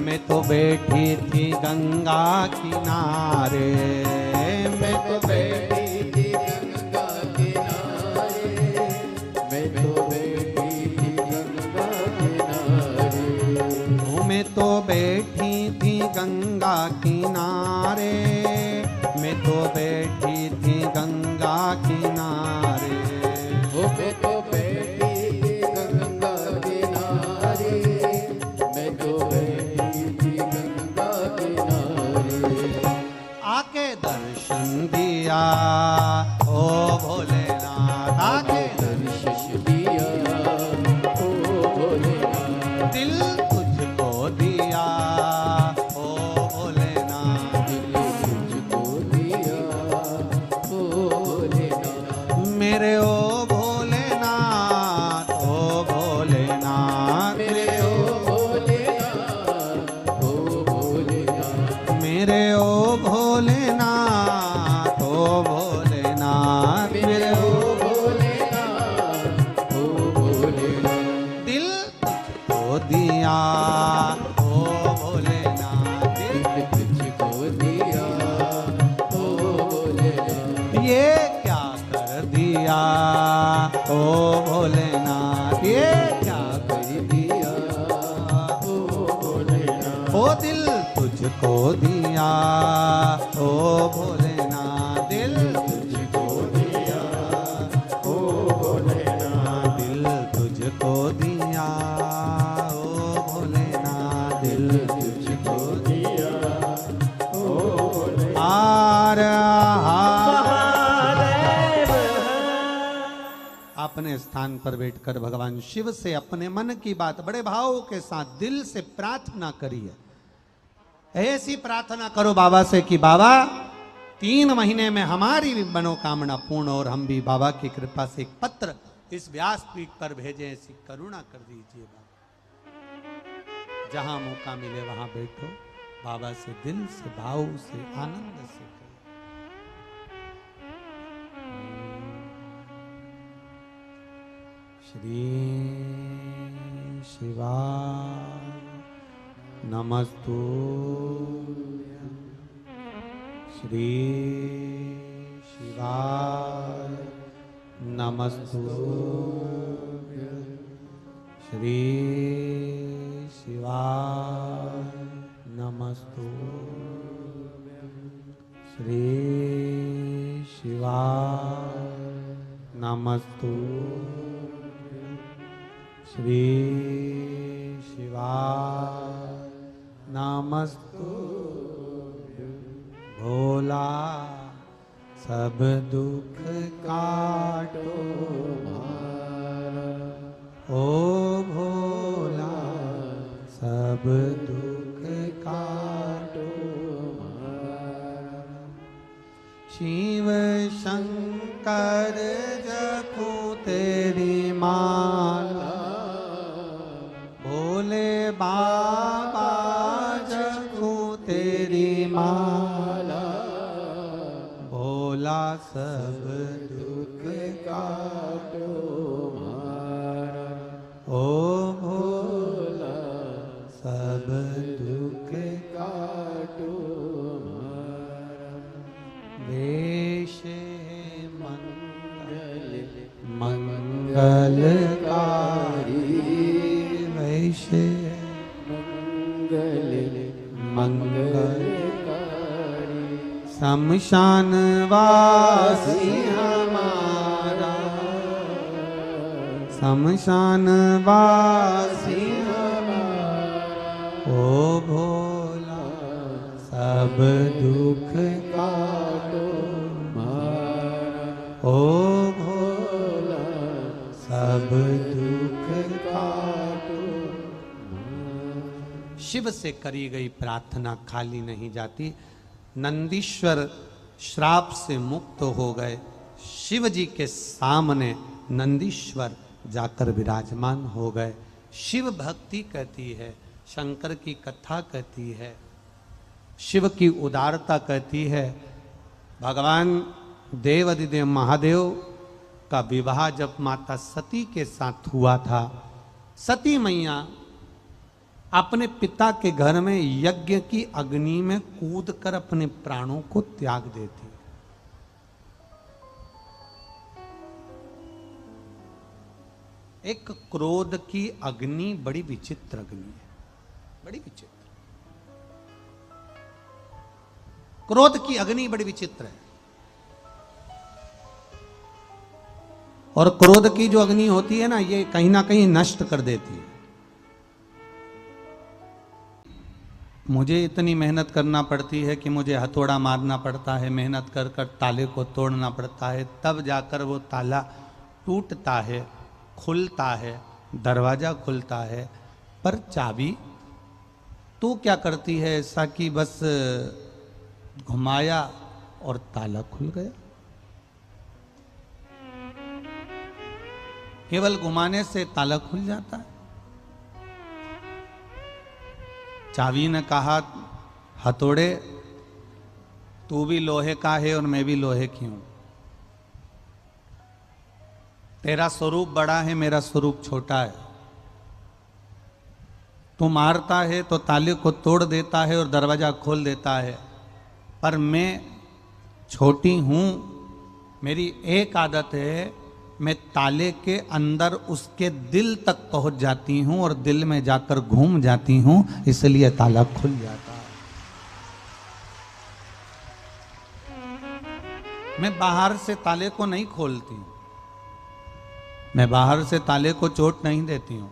मैं तो बैठी थी गंगा किनारे, मैं तो बैठी थी गंगा किनारे, मैं तो बैठी थी गंगा किनारे, मैं तो बैठी थी गंगा किनारे, मैं तो बैठी थी गंगा किनारे, मैं तो बैठी थी गंगा किनारे, मैं तो बैठी थी गंगा किनारे, आके दर्शन दिया ओ भोलेनाथ, आके दर्शन दिया ओ भोलेनाथ, दिल तुझको दिया ओ भोलेनाथ, दिल तुझको दिया ओ भोलेनाथ, मेरे ओ भोलेनाथ, ओ भोलेनाथ, मेरे ओ भोलेनाथ, ओ भोलेनाथ, मेरे ओ भोलेनाथ, ओ भोलेनाथ, मेरे ओ भोलेनाथ, ओ भोलेनाथ, दिल तुझको दिया ओ भोलेनाथ, दिल तुझको दिया ओ भोलेनाथ, ये क्या कर दिया ओ भोलेनाथ, ये क्या कर दिया ओ भोलेनाथ, ओ दिल तुझको दिया ओ भोलेनाथ, दिल तुझको दिया ओ भोलेनाथ, दिल तुझको दिया ओ भोलेनाथ, दिल तुझको दिया ओ भोलेनाथ, हार अपने स्थान पर बैठकर भगवान शिव से अपने मन की बात बड़े भाव के साथ दिल से प्रार्थना करिए। ऐसी प्रार्थना करो बाबा से कि बाबा 3 महीने में हमारी भी मनोकामना पूर्ण और हम भी बाबा की कृपा से एक पत्र इस व्यासपीठ पर भेजें, ऐसी करुणा कर दीजिए बाबा। जहां मौका मिले वहां बैठो, बाबा से दिल से भाव से आनंद से करो। श्री शिवाय नमस्तुभ्यं, श्री शिवाय नमस्तुभ्यं, श्री शिवाय नमस्तुभ्यं, श्री शिवाय नमस्तुभ्यं, श्री शिवाय नमस्तुभ्यं। भोला सब दुख काटो मारा, ओ भोला सब दुख काटो मारा, शिव शंकर जपूं तेरी माला, भोले बाबा जपूं तेरी माला, भोला सब दुख काटो मारा, ओ भोला सब दुख काटो मारा, वेश मंगल मंगलकारी, वैश मंगल मंगलकारी, शमशान वासी हमारा, शमशान वासी हमारा, ओ भोला सब दुख काटो मारा, ओ भोला सब दुख काटो। शिव से करी गई प्रार्थना खाली नहीं जाती। नंदीश्वर श्राप से मुक्त हो गए, शिव जी के सामने नंदीश्वर जाकर विराजमान हो गए। शिव भक्ति कहती है, शंकर की कथा कहती है, शिव की उदारता कहती है। भगवान देवाधिदेव महादेव का विवाह जब माता सती के साथ हुआ था, सती मैया अपने पिता के घर में यज्ञ की अग्नि में कूदकर अपने प्राणों को त्याग देती। एक क्रोध की अग्नि बड़ी विचित्र अग्नि है, बड़ी विचित्र। क्रोध की अग्नि बड़ी विचित्र है। और क्रोध की जो अग्नि होती है ना, ये कहीं ना कहीं नष्ट कर देती है। मुझे इतनी मेहनत करना पड़ती है कि मुझे हथौड़ा मारना पड़ता है, मेहनत कर कर ताले को तोड़ना पड़ता है, तब जाकर वो ताला टूटता है, खुलता है, दरवाजा खुलता है। पर चाबी तो क्या करती है ऐसा कि बस घुमाया और ताला खुल गया। केवल घुमाने से ताला खुल जाता है। चाबी ने कहा, हथौड़े तू भी लोहे का है और मैं भी लोहे की हूं। तेरा स्वरूप बड़ा है, मेरा स्वरूप छोटा है। तू मारता है तो ताले को तोड़ देता है और दरवाजा खोल देता है, पर मैं छोटी हूं। मेरी एक आदत है, मैं ताले के अंदर उसके दिल तक पहुंच जाती हूं और दिल में जाकर घूम जाती हूं, इसलिए ताला खुल जाता है। मैं बाहर से ताले को नहीं खोलती, मैं बाहर से ताले को चोट नहीं देती हूं,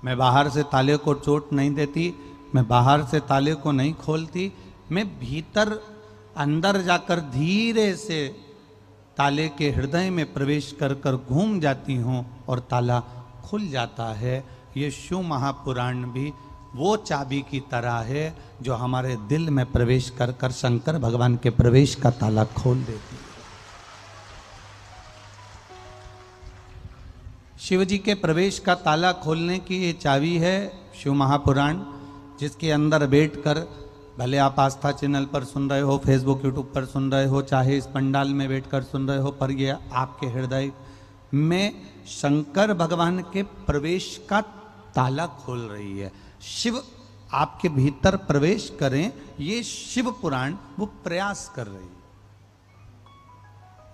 मैं बाहर से ताले को चोट नहीं देती, मैं बाहर से ताले को नहीं खोलती। मैं भीतर अंदर जाकर धीरे से ताले के हृदय में प्रवेश कर कर घूम जाती हूँ और ताला खुल जाता है। ये शिव महापुराण भी वो चाबी की तरह है जो हमारे दिल में प्रवेश कर कर शंकर भगवान के प्रवेश का ताला खोल देती है। शिव जी के प्रवेश का ताला खोलने की ये चाबी है शिव महापुराण, जिसके अंदर बैठकर, भले आप आस्था चैनल पर सुन रहे हो, फेसबुक यूट्यूब पर सुन रहे हो, चाहे इस पंडाल में बैठकर सुन रहे हो, पर ये आपके हृदय में शंकर भगवान के प्रवेश का ताला खोल रही है। शिव आपके भीतर प्रवेश करें, ये शिव पुराण वो प्रयास कर रही है।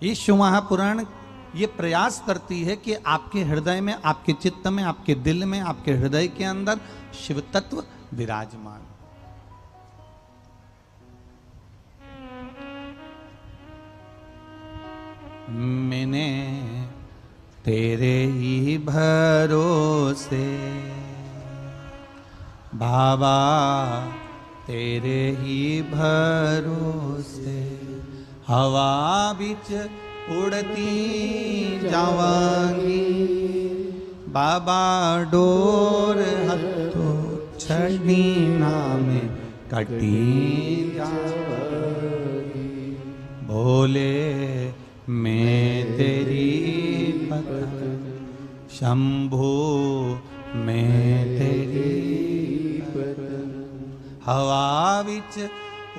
ये शिव महापुराण ये प्रयास करती है कि आपके हृदय में, आपके चित्त में, आपके दिल में, आपके हृदय के अंदर शिव तत्व विराजमान। मैंने तेरे ही भरोसे बाबा, तेरे ही भरोसे हवा बिच उड़ती जावांगी। बाबा डोर हथो छड़ी नामे कटी जावांगी। भोले मैं तेरी पतंग, शंभो मैं तेरी पतंग, हवा विच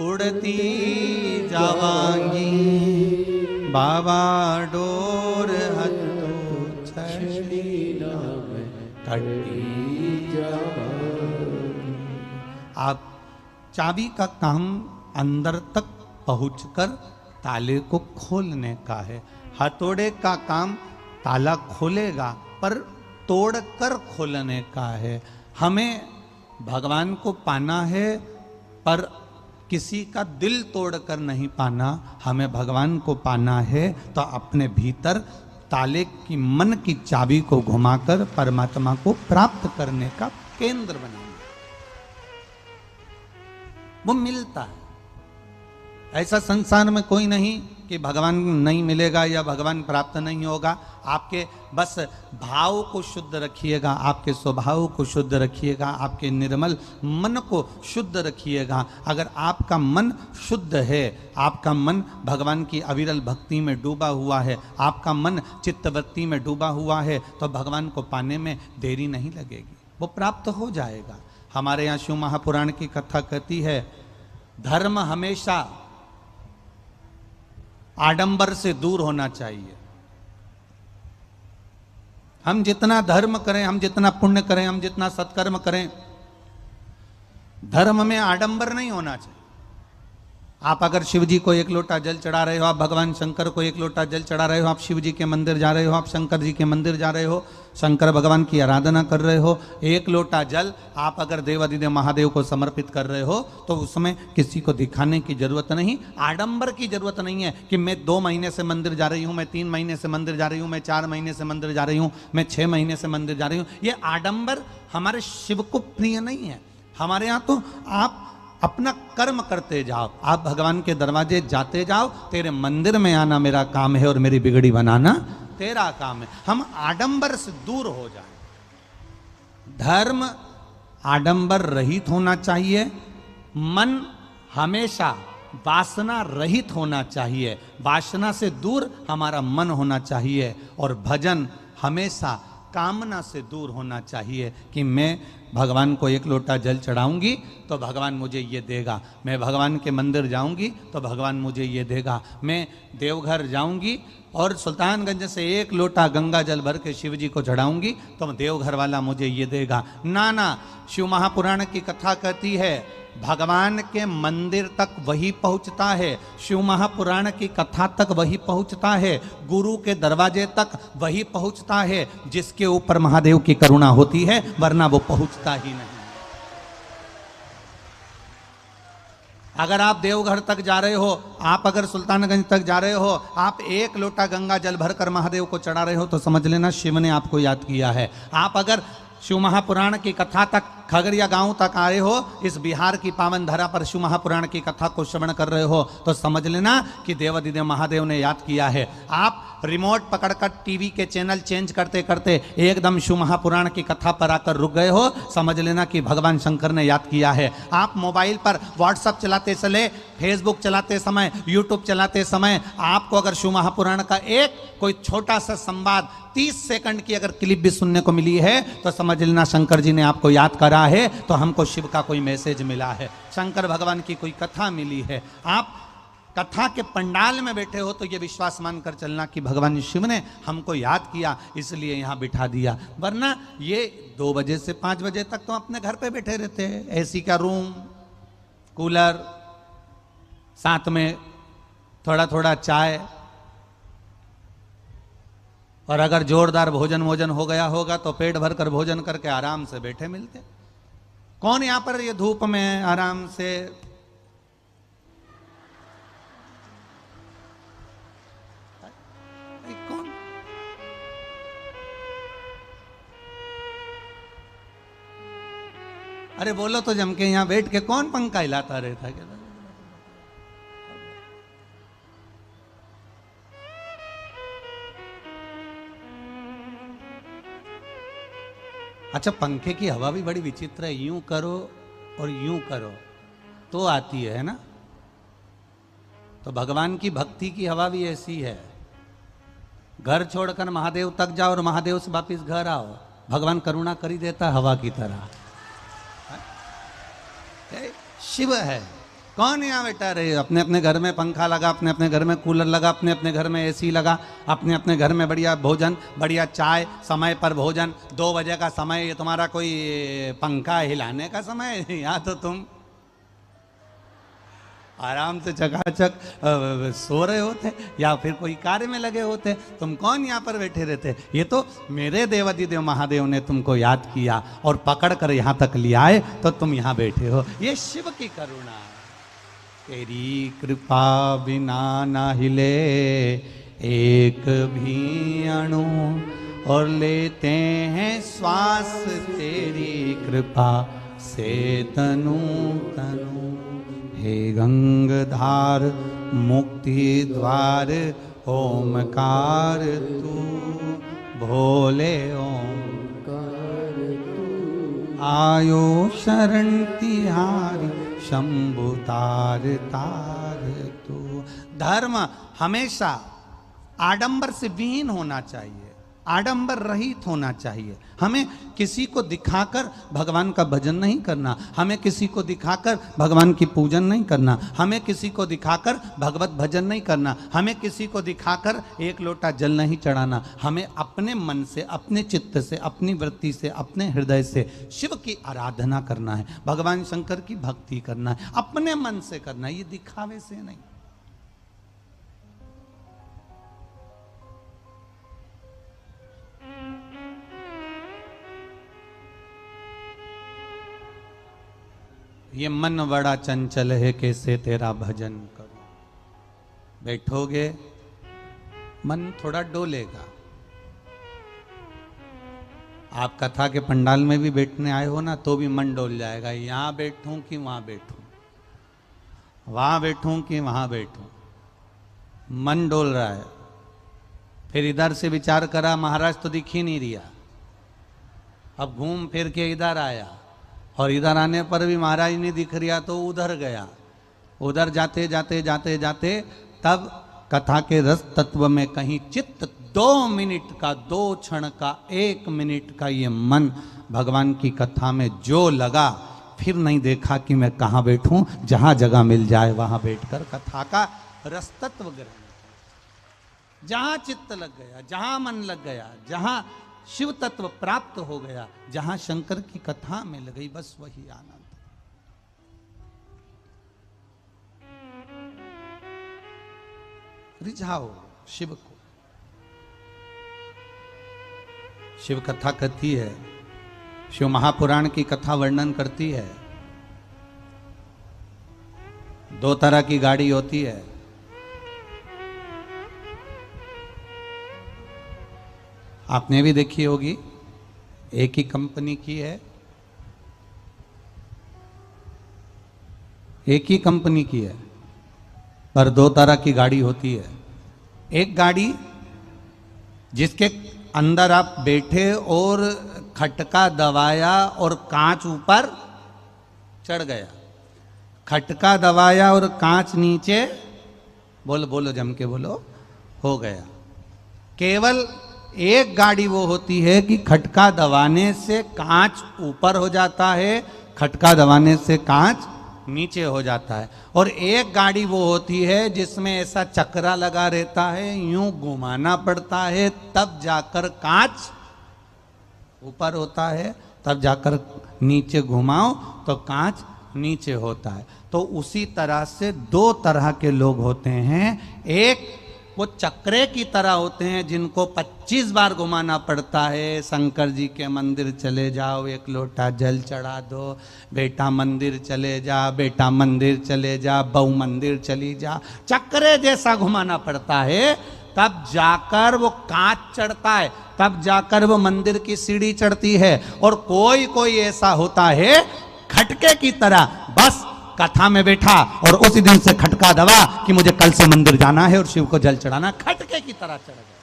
उड़ती जावांगी। बाबा डोर हथो छड़ी नामे कटी जावांगी। आप चाबी का काम अंदर तक पहुंचकर ताले को खोलने का है। हथौड़े का काम ताला खोलेगा, पर तोड़कर खोलने का है। हमें भगवान को पाना है, पर किसी का दिल तोड़कर नहीं पाना। हमें भगवान को पाना है तो अपने भीतर ताले की मन की चाबी को घुमाकर परमात्मा को प्राप्त करने का केंद्र बनाना। वो मिलता है। ऐसा संसार में कोई नहीं कि भगवान नहीं मिलेगा या भगवान प्राप्त नहीं होगा। आपके बस भाव को शुद्ध रखिएगा, आपके स्वभाव को शुद्ध रखिएगा, आपके निर्मल मन को शुद्ध रखिएगा। अगर आपका मन शुद्ध है, आपका मन भगवान की अविरल भक्ति में डूबा हुआ है, आपका मन चित्तवृत्ति में डूबा हुआ है, तो भगवान को पाने में देरी नहीं लगेगी, वो प्राप्त हो जाएगा। हमारे यहाँ शिव महापुराण की कथा कहती है, धर्म हमेशा आडंबर से दूर होना चाहिए। हम जितना धर्म करें, हम जितना पुण्य करें, हम जितना सत्कर्म करें, धर्म में आडंबर नहीं होना चाहिए। आप अगर शिव जी को एक लोटा जल चढ़ा रहे हो, आप भगवान शंकर को एक लोटा जल चढ़ा रहे हो, आप शिव जी के मंदिर जा रहे हो, आप शंकर जी के मंदिर जा रहे हो, शंकर भगवान की आराधना कर रहे हो, एक लोटा जल आप अगर देवादिदेव महादेव को समर्पित कर रहे हो तो उसमें किसी को दिखाने की जरूरत नहीं, आडंबर की जरूरत नहीं है कि मैं 2 महीने से मंदिर जा रही हूँ, मैं 3 महीने से मंदिर जा रही हूँ, मैं 4 महीने से मंदिर जा रही हूँ, मैं 6 महीने से मंदिर जा रही हूँ। ये आडंबर हमारे शिव को प्रिय नहीं है। हमारे यहाँ तो आप अपना कर्म करते जाओ, आप भगवान के दरवाजे जाते जाओ, तेरे मंदिर में आना मेरा काम है और मेरी बिगड़ी बनाना तेरा काम है। हम आडंबर से दूर हो जाए। धर्म आडंबर रहित होना चाहिए, मन हमेशा वासना रहित होना चाहिए, वासना से दूर हमारा मन होना चाहिए, और भजन हमेशा कामना से दूर होना चाहिए कि मैं भगवान को एक लोटा जल चढ़ाऊंगी तो भगवान मुझे ये देगा, मैं भगवान के मंदिर जाऊंगी तो भगवान मुझे ये देगा, मैं देवघर जाऊंगी और सुल्तानगंज से एक लोटा गंगा जल भर के शिव जी को चढ़ाऊंगी तो देवघर वाला मुझे ये देगा। ना ना, शिव महापुराण की कथा कहती है भगवान के मंदिर तक वही पहुंचता है, शिव महापुराण की कथा तक वही पहुंचता है, गुरु के दरवाजे तक वही पहुंचता है जिसके ऊपर महादेव की करुणा होती है, वरना वो पहुंचता ही नहीं। अगर आप देवघर तक जा रहे हो, आप अगर सुल्तानगंज तक जा रहे हो, आप एक लोटा गंगा जल भरकर महादेव को चढ़ा रहे हो तो समझ लेना शिव ने आपको याद किया है। आप अगर शिव महापुराण की कथा तक खगड़िया गांव तक आए हो, इस बिहार की पावन धरा पर शिव महापुराण की कथा को श्रवण कर रहे हो तो समझ लेना कि देवादिदेव महादेव ने याद किया है। आप रिमोट पकड़कर टीवी के चैनल चेंज करते करते एकदम शिव महापुराण की कथा पर आकर रुक गए हो, समझ लेना कि भगवान शंकर ने याद किया है। आप मोबाइल पर व्हाट्सएप चलाते चले, फेसबुक चलाते समय, यूट्यूब चलाते समय आपको अगर शिव महापुराण का एक कोई छोटा सा संवाद 30 सेकंड की अगर क्लिप भी सुनने को मिली है तो समझ लेना शंकर जी ने आपको याद करा है, तो हमको शिव का कोई मैसेज मिला है, शंकर भगवान की कोई कथा मिली है। आप कथा के पंडाल में बैठे हो तो ये विश्वास मानकर चलना कि भगवान शिव ने हमको याद किया इसलिए यहाँ बिठा दिया, वरना ये 2 बजे से 5 बजे तक तो अपने घर पे बैठे रहते हैं, एसी का रूम, कूलर, साथ में थोड़ा थोड़ा चाय, और अगर जोरदार भोजन वोजन हो गया होगा तो पेट भर कर भोजन करके आराम से बैठे मिलते। कौन यहां पर ये धूप में आराम से कौन? अरे बोलो तो जम के यहां बैठ के कौन पंखा हिलाता रहता क्या? अच्छा, पंखे की हवा भी बड़ी विचित्र है, यूं करो और यूं करो तो आती है ना। तो भगवान की भक्ति की हवा भी ऐसी है, घर छोड़कर महादेव तक जाओ और महादेव से वापिस घर आओ, भगवान करुणा कर ही देता हवा की तरह। शिव है। कौन यहाँ बैठा रहे? अपने अपने घर में पंखा लगा, अपने अपने घर में कूलर लगा, अपने अपने घर में एसी लगा, अपने अपने घर में बढ़िया भोजन, बढ़िया चाय, समय पर भोजन। 2 बजे का समय, ये तुम्हारा कोई पंखा हिलाने का समय है? यहाँ तो तुम आराम से चकाचक सो रहे होते या फिर कोई कार्य में लगे होते। तुम कौन यहाँ पर बैठे रहते? ये तो मेरे देवादिदेव महादेव ने तुमको याद किया और पकड़ कर यहाँ तक ले आए तो तुम यहाँ बैठे हो। ये शिव की करुणा है। तेरी कृपा बिना ना हिले एक भी अणु, और लेते हैं श्वास तेरी कृपा से तनु तनु। हे गंगाधार मुक्ति द्वार ओमकार तू, भोले ओमकार तू। आयो शरण तिहारी शंभु तार तार तू। धर्म हमेशा आडंबर से विहीन होना चाहिए, आडंबर रहित होना चाहिए। हमें किसी को दिखाकर भगवान का भजन नहीं करना, हमें किसी को दिखाकर भगवान की पूजन नहीं करना, हमें किसी को दिखाकर भगवत भजन नहीं करना, हमें किसी को दिखाकर एक लोटा जल नहीं चढ़ाना। हमें अपने मन से, अपने चित्त से, अपनी वृत्ति से, अपने हृदय से शिव की आराधना करना है, भगवान शंकर की भक्ति करना है, अपने मन से करना है, ये दिखावे से नहीं। ये मन बड़ा चंचल है, कैसे तेरा भजन करूं। बैठोगे मन थोड़ा डोलेगा। आप कथा के पंडाल में भी बैठने आए हो ना, तो भी मन डोल जाएगा, यहां बैठूं कि वहां बैठूं, वहां बैठूं कि वहां बैठूं, मन डोल रहा है। फिर इधर से विचार करा, महाराज तो दिख ही नहीं रिया। अब घूम फिर के इधर आया, और इधर आने पर भी महाराज नहीं दिख रिया, तो उधर गया। उधर जाते जाते जाते जाते तब कथा के रस तत्व में कहीं चित्त 2 मिनट का, 2 क्षण का, 1 मिनट का ये मन भगवान की कथा में जो लगा, फिर नहीं देखा कि मैं कहाँ बैठूं, जहां जगह मिल जाए वहां बैठकर कथा का रस तत्व ग्रहण। जहां चित्त लग गया, जहां मन लग गया, जहां शिव तत्व प्राप्त हो गया, जहां शंकर की कथा में लग गई, बस वही आनंद। रिझाओ शिव को। शिव कथा कहती है, शिव महापुराण की कथा वर्णन करती है, 2 तरह की गाड़ी होती है। आपने भी देखी होगी, एक ही कंपनी की है, एक ही कंपनी की है, पर 2 तरह की गाड़ी होती है। एक गाड़ी जिसके अंदर आप बैठे और खटका दबाया और कांच ऊपर चढ़ गया, खटका दबाया और कांच नीचे, बोलो बोलो जम के बोलो, हो गया। केवल एक गाड़ी वो होती है कि खटका दबाने से कांच ऊपर हो जाता है, खटका दबाने से कांच नीचे हो जाता है। और एक गाड़ी वो होती है जिसमें ऐसा चक्रा लगा रहता है, यूं घुमाना पड़ता है, तब जाकर कांच ऊपर होता है, तब जाकर नीचे घुमाओ तो कांच नीचे होता है। तो उसी तरह से 2 तरह के लोग होते हैं। एक वो चक्रे की तरह होते हैं जिनको 25 बार घुमाना पड़ता है। शंकर जी के मंदिर चले जाओ, 1 लोटा जल चढ़ा दो, बेटा मंदिर चले जा, बेटा मंदिर चले जा, बहू मंदिर चली जा, चक्रे जैसा घुमाना पड़ता है। तब जाकर वो कांच चढ़ता है, तब जाकर वो मंदिर की सीढ़ी चढ़ती है। और कोई कोई ऐसा होता है खटके की तरह, बस कथा में बैठा और उसी दिन से खटका दबा कि मुझे कल से मंदिर जाना है और शिव को जल चढ़ाना, खटके की तरह चढ़ गया।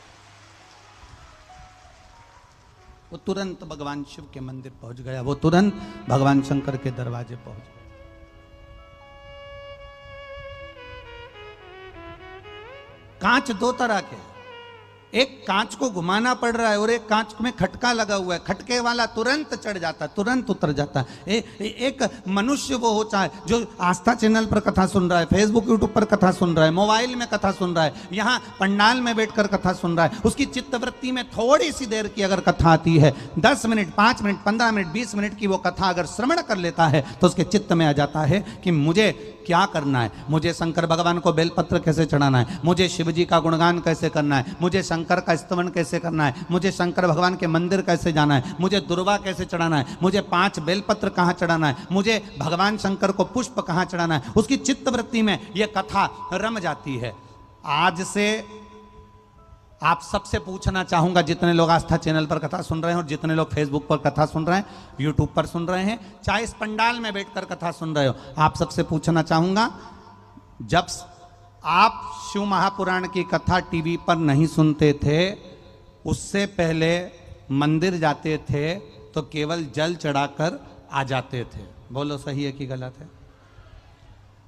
वो तुरंत भगवान शिव के मंदिर पहुंच गया, वो तुरंत भगवान शंकर के दरवाजे पहुंच गया। कांच 2 तरह के, एक कांच को घुमाना पड़ रहा है और एक कांच में खटका लगा हुआ है। खटके वाला तुरंत चढ़ जाता है, तुरंत उतर जाता है। एक मनुष्य वो होता है जो आस्था चैनल पर कथा सुन रहा है, फेसबुक यूट्यूब पर कथा सुन रहा है, मोबाइल में कथा सुन रहा है, यहाँ पंडाल में बैठकर कथा सुन रहा है। उसकी चित्तवृत्ति में थोड़ी सी देर की अगर कथा आती है, 10 मिनट, 5 मिनट, 15 मिनट, 20 मिनट की वो कथा अगर श्रवण कर लेता है तो उसके चित्त में आ जाता है कि मुझे क्या करना है, मुझे शंकर भगवान को बेलपत्र कैसे चढ़ाना है, मुझे शिव जी का गुणगान कैसे करना है, मुझे शंकर का स्तवन कैसे करना है, मुझे शंकर भगवान के मंदिर कैसे जाना है, मुझे दुर्वा कैसे चढ़ाना है, मुझे 5 बेलपत्र कहाँ चढ़ाना है, मुझे भगवान शंकर को पुष्प कहाँ चढ़ाना है। उसकी चित्तवृत्ति में यह कथा रम जाती है। आज से आप सबसे पूछना चाहूंगा, जितने लोग आस्था चैनल पर कथा सुन रहे हैं और जितने लोग फेसबुक पर कथा सुन रहे हैं, यूट्यूब पर सुन रहे हैं, चाहे इस पंडाल में बैठकर कथा सुन रहे हो, आप सबसे पूछना चाहूंगा, जब आप शिव महापुराण की कथा टीवी पर नहीं सुनते थे, उससे पहले मंदिर जाते थे तो केवल जल चढ़ाकर आ जाते थे। बोलो सही है कि गलत है?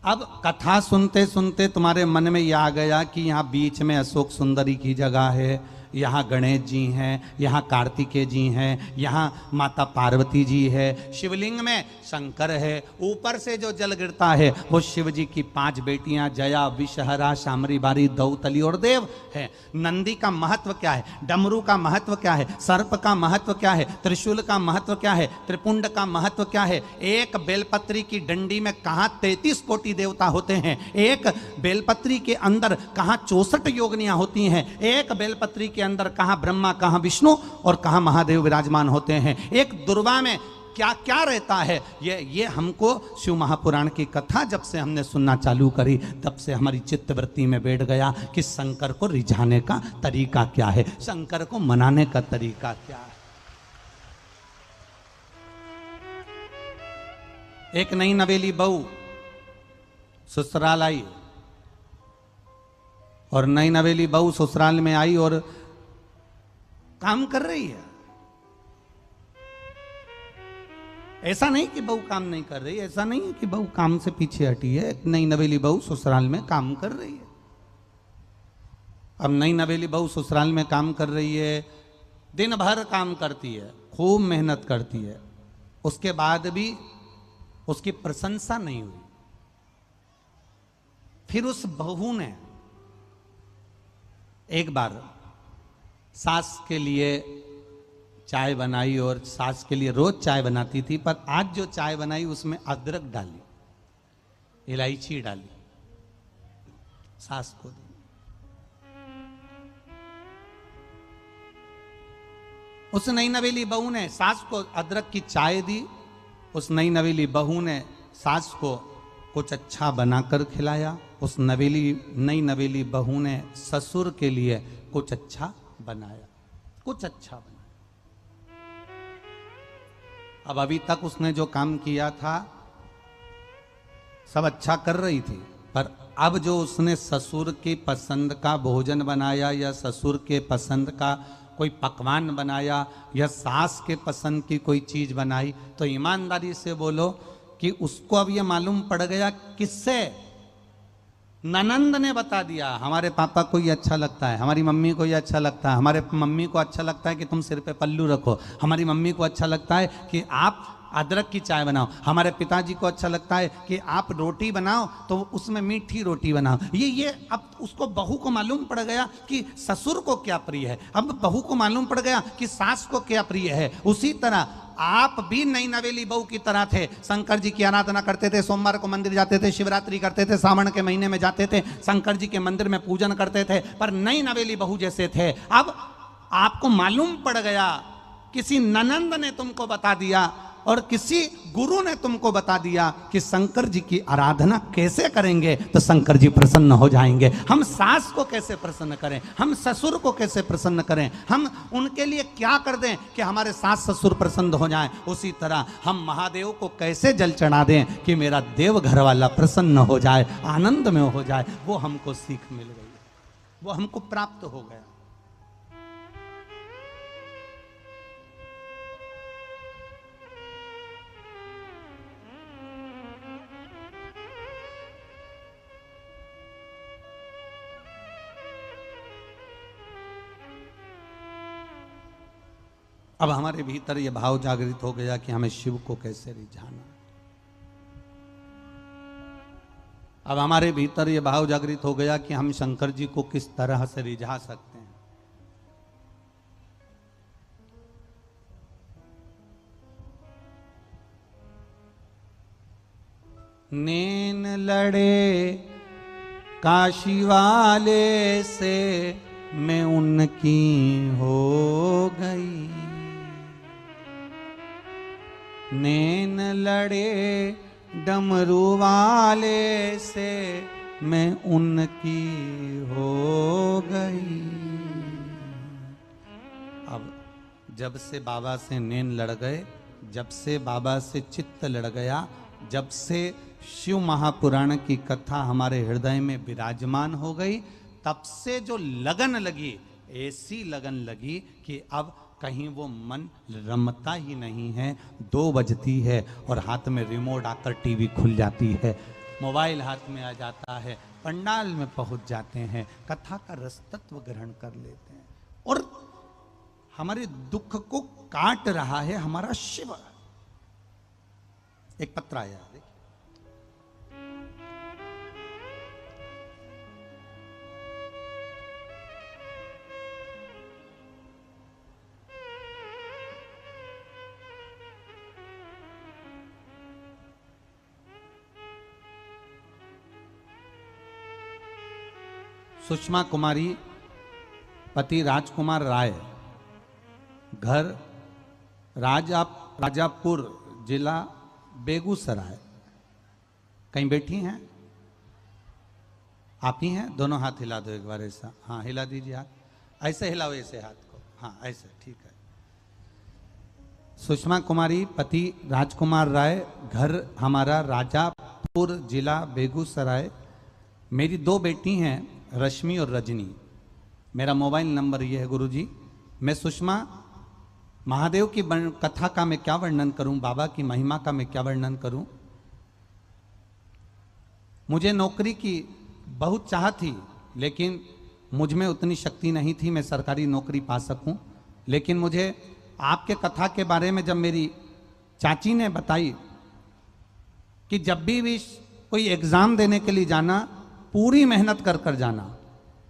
अब कथा सुनते सुनते तुम्हारे मन में यह आ गया कि यहाँ बीच में अशोक सुंदरी की जगह है, यहाँ गणेश जी हैं, यहाँ कार्तिकेय जी हैं, यहाँ माता पार्वती जी है, शिवलिंग में शंकर है, ऊपर से जो जल गिरता है वो शिव जी की 5 बेटियां जया, विषहरा, शामरी बारी, दौतली और देव है। नंदी का महत्व क्या है, डमरू का महत्व क्या है, सर्प का महत्व क्या है, त्रिशूल का महत्व क्या है, त्रिपुंड का महत्व क्या है। एक बेलपत्री की डंडी में कहाँ 33 कोटि देवता होते हैं, एक बेलपत्री के अंदर कहाँ 64 योगनियां होती हैं, एक बेलपत्री के अंदर कहाँ ब्रह्मा, कहाँ विष्णु और कहाँ महादेव विराजमान होते हैं, एक दुर्वा में क्या क्या रहता है। ये हमको शिव महापुराण की कथा जब से हमने सुनना चालू करी तब से हमारी चित्तवृत्ति में बैठ गया कि शंकर को रिझाने का तरीका क्या है, शंकर को मनाने का तरीका क्या है। एक नई नवेली बहू ससुराल आई और नई नवेली बहू ससुराल में आई और काम कर रही है। ऐसा नहीं कि बहू काम नहीं कर रही, ऐसा नहीं है कि बहू काम से पीछे हटी है। एक नई नवेली बहू ससुराल में काम कर रही है। अब नई नवेली बहू ससुराल में काम कर रही है, दिन भर काम करती है, खूब मेहनत करती है, उसके बाद भी उसकी प्रशंसा नहीं हुई। फिर उस बहू ने एक बार सास के लिए चाय बनाई और सास के लिए रोज चाय बनाती थी, पर आज जो चाय बनाई उसमें अदरक डाली, इलायची डाली, सास को दी। उस नई नवेली बहू ने सास को अदरक की चाय दी। उस नई नवेली बहू ने सास को कुछ अच्छा बनाकर खिलाया। उस नई नवेली बहू ने ससुर के लिए कुछ अच्छा बनाया, कुछ अच्छा बनाया। अब अभी तक उसने जो काम किया था सब अच्छा कर रही थी, पर अब जो उसने ससुर की पसंद का भोजन बनाया या ससुर के पसंद का कोई पकवान बनाया या सास के पसंद की कोई चीज बनाई, तो ईमानदारी से बोलो कि उसको अब ये मालूम पड़ गया। किससे? ननंद ने बता दिया, हमारे पापा को ये अच्छा लगता है, हमारी मम्मी को ये अच्छा लगता है, हमारे मम्मी को अच्छा लगता है कि तुम सिर पे पल्लू रखो, हमारी मम्मी को अच्छा लगता है कि आप अदरक की चाय बनाओ, हमारे पिताजी को अच्छा लगता है कि आप रोटी बनाओ तो उसमें मीठी रोटी बनाओ। ये अब उसको बहू को मालूम पड़ गया कि ससुर को क्या प्रिय है, अब बहू को मालूम पड़ गया कि सास को क्या प्रिय है। उसी तरह आप भी नई नवेली बहू की तरह थे, शंकर जी की आराधना करते थे, सोमवार को मंदिर जाते थे, शिवरात्रि करते थे, सावन के महीने में जाते थे, शंकर जी के मंदिर में पूजन करते थे, पर नई नवेली बहू जैसे थे। अब आपको मालूम पड़ गया, किसी ननंद ने तुमको बता दिया और किसी गुरु ने तुमको बता दिया कि शंकर जी की आराधना कैसे करेंगे तो शंकर जी प्रसन्न हो जाएंगे। हम सास को कैसे प्रसन्न करें, हम ससुर को कैसे प्रसन्न करें, हम उनके लिए क्या कर दें कि हमारे सास ससुर प्रसन्न हो जाएं। उसी तरह हम महादेव को कैसे जल चढ़ा दें कि मेरा देव घर वाला प्रसन्न हो जाए, आनंद में हो जाए। वो हमको सीख मिल गई, वो हमको प्राप्त हो गया। अब हमारे भीतर यह भाव जागृत हो गया कि हमें शिव को कैसे रिझाना। अब हमारे भीतर यह भाव जागृत हो गया कि हम शंकर जी को किस तरह से रिझा सकते हैं। नैन लड़े काशी वाले से मैं उनकी हो गई, नैन लड़े डमरू वाले से मैं उनकी हो गई। अब जब से बाबा से नैन लड़ गए, जब से बाबा से चित्त लड़ गया, जब से शिव महापुराण की कथा हमारे हृदय में विराजमान हो गई, तब से जो लगन लगी, ऐसी लगन लगी कि अब कहीं वो मन रमता ही नहीं है। 2 बजती है और हाथ में रिमोट आकर टीवी खुल जाती है, मोबाइल हाथ में आ जाता है, पंडाल में पहुंच जाते हैं, कथा का रस तत्व ग्रहण कर लेते हैं और हमारे दुख को काट रहा है हमारा शिव। एक पत्र आया, देखिए। सुषमा कुमारी, पति राजकुमार राय, घर राजापुर, जिला बेगूसराय। कहीं बैठी हैं? आप ही हैं? दोनों हाथ हिला दो एक बार ऐसा। हाँ, हिला दीजिए हाथ। ऐसे हिलाओ, ऐसे हाथ को। हाँ, ऐसे, ठीक है। सुषमा कुमारी, पति राजकुमार राय, घर हमारा राजापुर, जिला बेगूसराय। मेरी 2 बेटी हैं, रश्मि और रजनी। मेरा मोबाइल नंबर ये है गुरुजी। मैं सुषमा, महादेव की कथा का मैं क्या वर्णन करूं, बाबा की महिमा का मैं क्या वर्णन करूं। मुझे नौकरी की बहुत चाह थी, लेकिन मुझ में उतनी शक्ति नहीं थी मैं सरकारी नौकरी पा सकूं। लेकिन मुझे आपके कथा के बारे में जब मेरी चाची ने बताई कि जब भी कोई एग्जाम देने के लिए जाना, पूरी मेहनत कर कर जाना।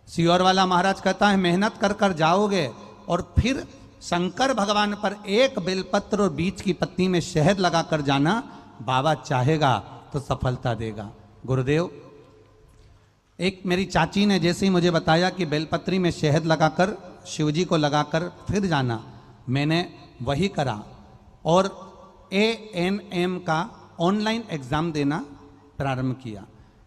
सियोर वाला महाराज कहता है मेहनत कर कर जाओगे और फिर शंकर भगवान पर एक बेलपत्र और बीच की पत्ती में शहद लगाकर जाना, बाबा चाहेगा तो सफलता देगा। गुरुदेव, एक मेरी चाची ने जैसे ही मुझे बताया कि बेलपत्री में शहद लगाकर शिवजी को लगाकर फिर जाना, मैंने वही करा और ANM का ऑनलाइन एग्ज़ाम देना प्रारंभ किया।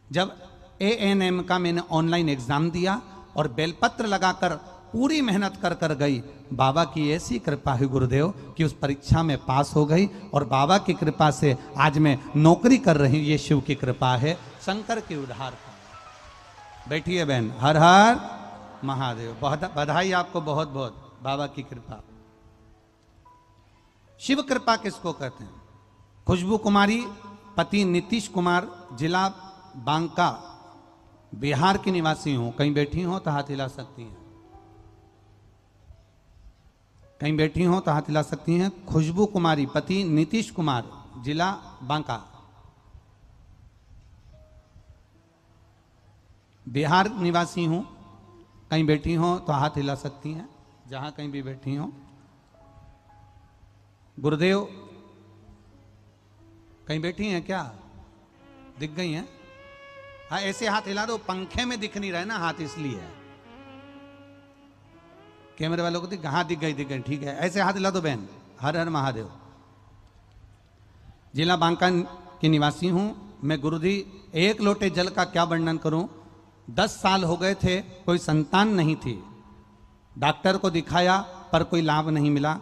जब ANM का मैंने ऑनलाइन एग्ज़ाम दिया और बेलपत्र लगाकर पूरी मेहनत कर कर गई, बाबा की ऐसी कृपा है गुरुदेव कि उस परीक्षा में पास हो गई और बाबा की कृपा से आज मैं नौकरी कर रही हूँ। ये शिव की कृपा है, शंकर के उद्धार का। बैठिए बहन। हर हर महादेव। बहुत बधाई आपको, बहुत बहुत। बाबा की कृपा, शिव कृपा किसको कहते हैं? खुशबू कुमारी, पति नीतीश कुमार, जिला बांका, बिहार की निवासी हूं। कहीं बैठी हो तो हाथ हिला सकती हैं। कहीं बैठी हो तो हाथ हिला सकती हैं। खुशबू कुमारी, पति नीतीश कुमार, जिला बांका, बिहार निवासी हूं। कहीं बैठी हो तो हाथ हिला सकती हैं, जहां कहीं भी बैठी हो। गुरुदेव, कहीं बैठी हैं क्या? दिख गई हैं? हाँ, ऐसे हाथ हिला दो। पंखे में दिख नहीं रहे ना हाथ, इसलिए। कैमरे वालों को दिख? हाँ, दिख गई, दिख गई। ठीक है, ऐसे हाथ हिला दो बहन। हर हर महादेव। जिला बांका की निवासी हूं मैं। गुरुजी, एक लोटे जल का क्या वर्णन करूं। 10 साल हो गए थे, कोई संतान नहीं थी। डॉक्टर को दिखाया पर कोई लाभ नहीं मिला।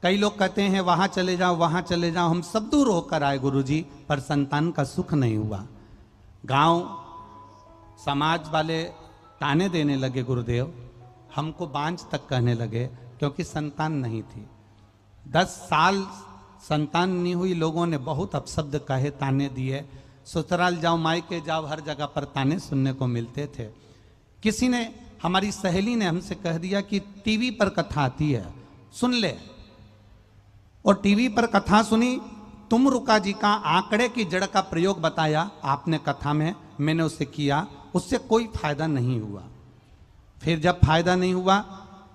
कई लोग कहते हैं वहां चले जाओ, वहां चले जाओ। हम सब दूर होकर आए गुरुजी, पर संतान का सुख नहीं हुआ। गांव समाज वाले ताने देने लगे गुरुदेव, हमको बांझ तक कहने लगे, क्योंकि संतान नहीं थी। 10 साल संतान नहीं हुई। लोगों ने बहुत अपशब्द कहे, ताने दिए। ससुराल जाओ, मायके जाओ, हर जगह पर ताने सुनने को मिलते थे। किसी ने, हमारी सहेली ने हमसे कह दिया कि टीवी पर कथा आती है, सुन ले। और टीवी पर कथा सुनी। तुम रुका जी का आंकड़े की जड़ का प्रयोग बताया आपने कथा में, मैंने उसे किया, उससे कोई फायदा नहीं हुआ। फिर जब फायदा नहीं हुआ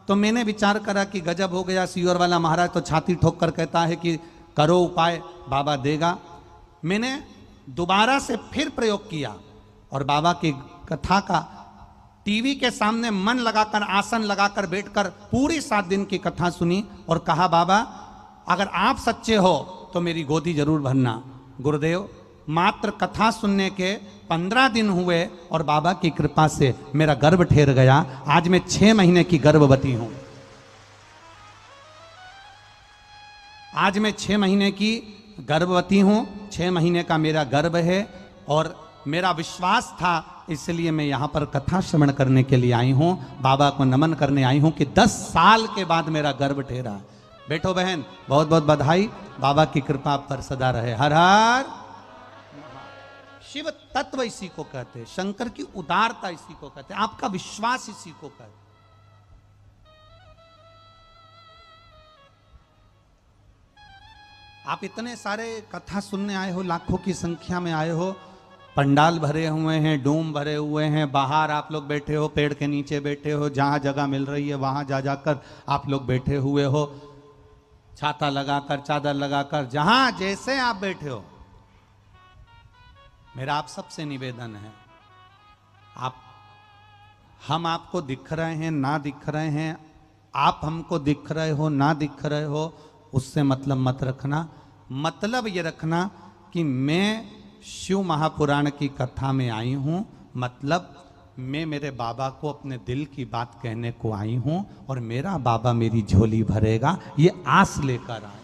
तो मैंने विचार करा कि गजब हो गया, सियोर वाला महाराज तो छाती ठोक कर कहता है कि करो उपाय, बाबा देगा। मैंने दोबारा से फिर प्रयोग किया और बाबा की कथा का टीवी के सामने मन लगाकर, आसन लगाकर बैठकर पूरी 7 दिन की कथा सुनी और कहा, बाबा अगर आप सच्चे हो तो मेरी गोदी जरूर भरना। गुरुदेव, मात्र कथा सुनने के 15 दिन हुए और बाबा की कृपा से मेरा गर्भ ठहर गया। आज मैं 6 महीने की गर्भवती हूं। आज मैं 6 महीने की गर्भवती हूं। 6 महीने का मेरा गर्भ है और मेरा विश्वास था, इसलिए मैं यहां पर कथा श्रवण करने के लिए आई हूं, बाबा को नमन करने आई हूं कि 10 साल के बाद मेरा गर्भ ठहरा। बैठो बहन, बहुत बहुत बधाई। बाबा की कृपा आप पर सदा रहे। हर हर। शिव तत्व इसी को कहते हैं, शंकर की उदारता इसी को कहते हैं, आपका विश्वास इसी को कहते हैं। आप इतने सारे कथा सुनने आए हो, लाखों की संख्या में आए हो, पंडाल भरे हुए हैं, डूम भरे हुए हैं, बाहर आप लोग बैठे हो, पेड़ के नीचे बैठे हो, जहां जगह मिल रही है वहां जा जाकर आप लोग बैठे हुए हो, छाता लगाकर, चादर लगाकर, जहां जैसे आप बैठे हो। मेरा आप सबसे निवेदन है, हम आपको दिख रहे हैं ना दिख रहे हैं, आप हमको दिख रहे हो ना दिख रहे हो, उससे मतलब मत रखना। मतलब ये रखना कि मैं शिव महापुराण की कथा में आई हूं, मतलब मैं मेरे बाबा को अपने दिल की बात कहने को आई हूं और मेरा बाबा मेरी झोली भरेगा, ये आस लेकर आई।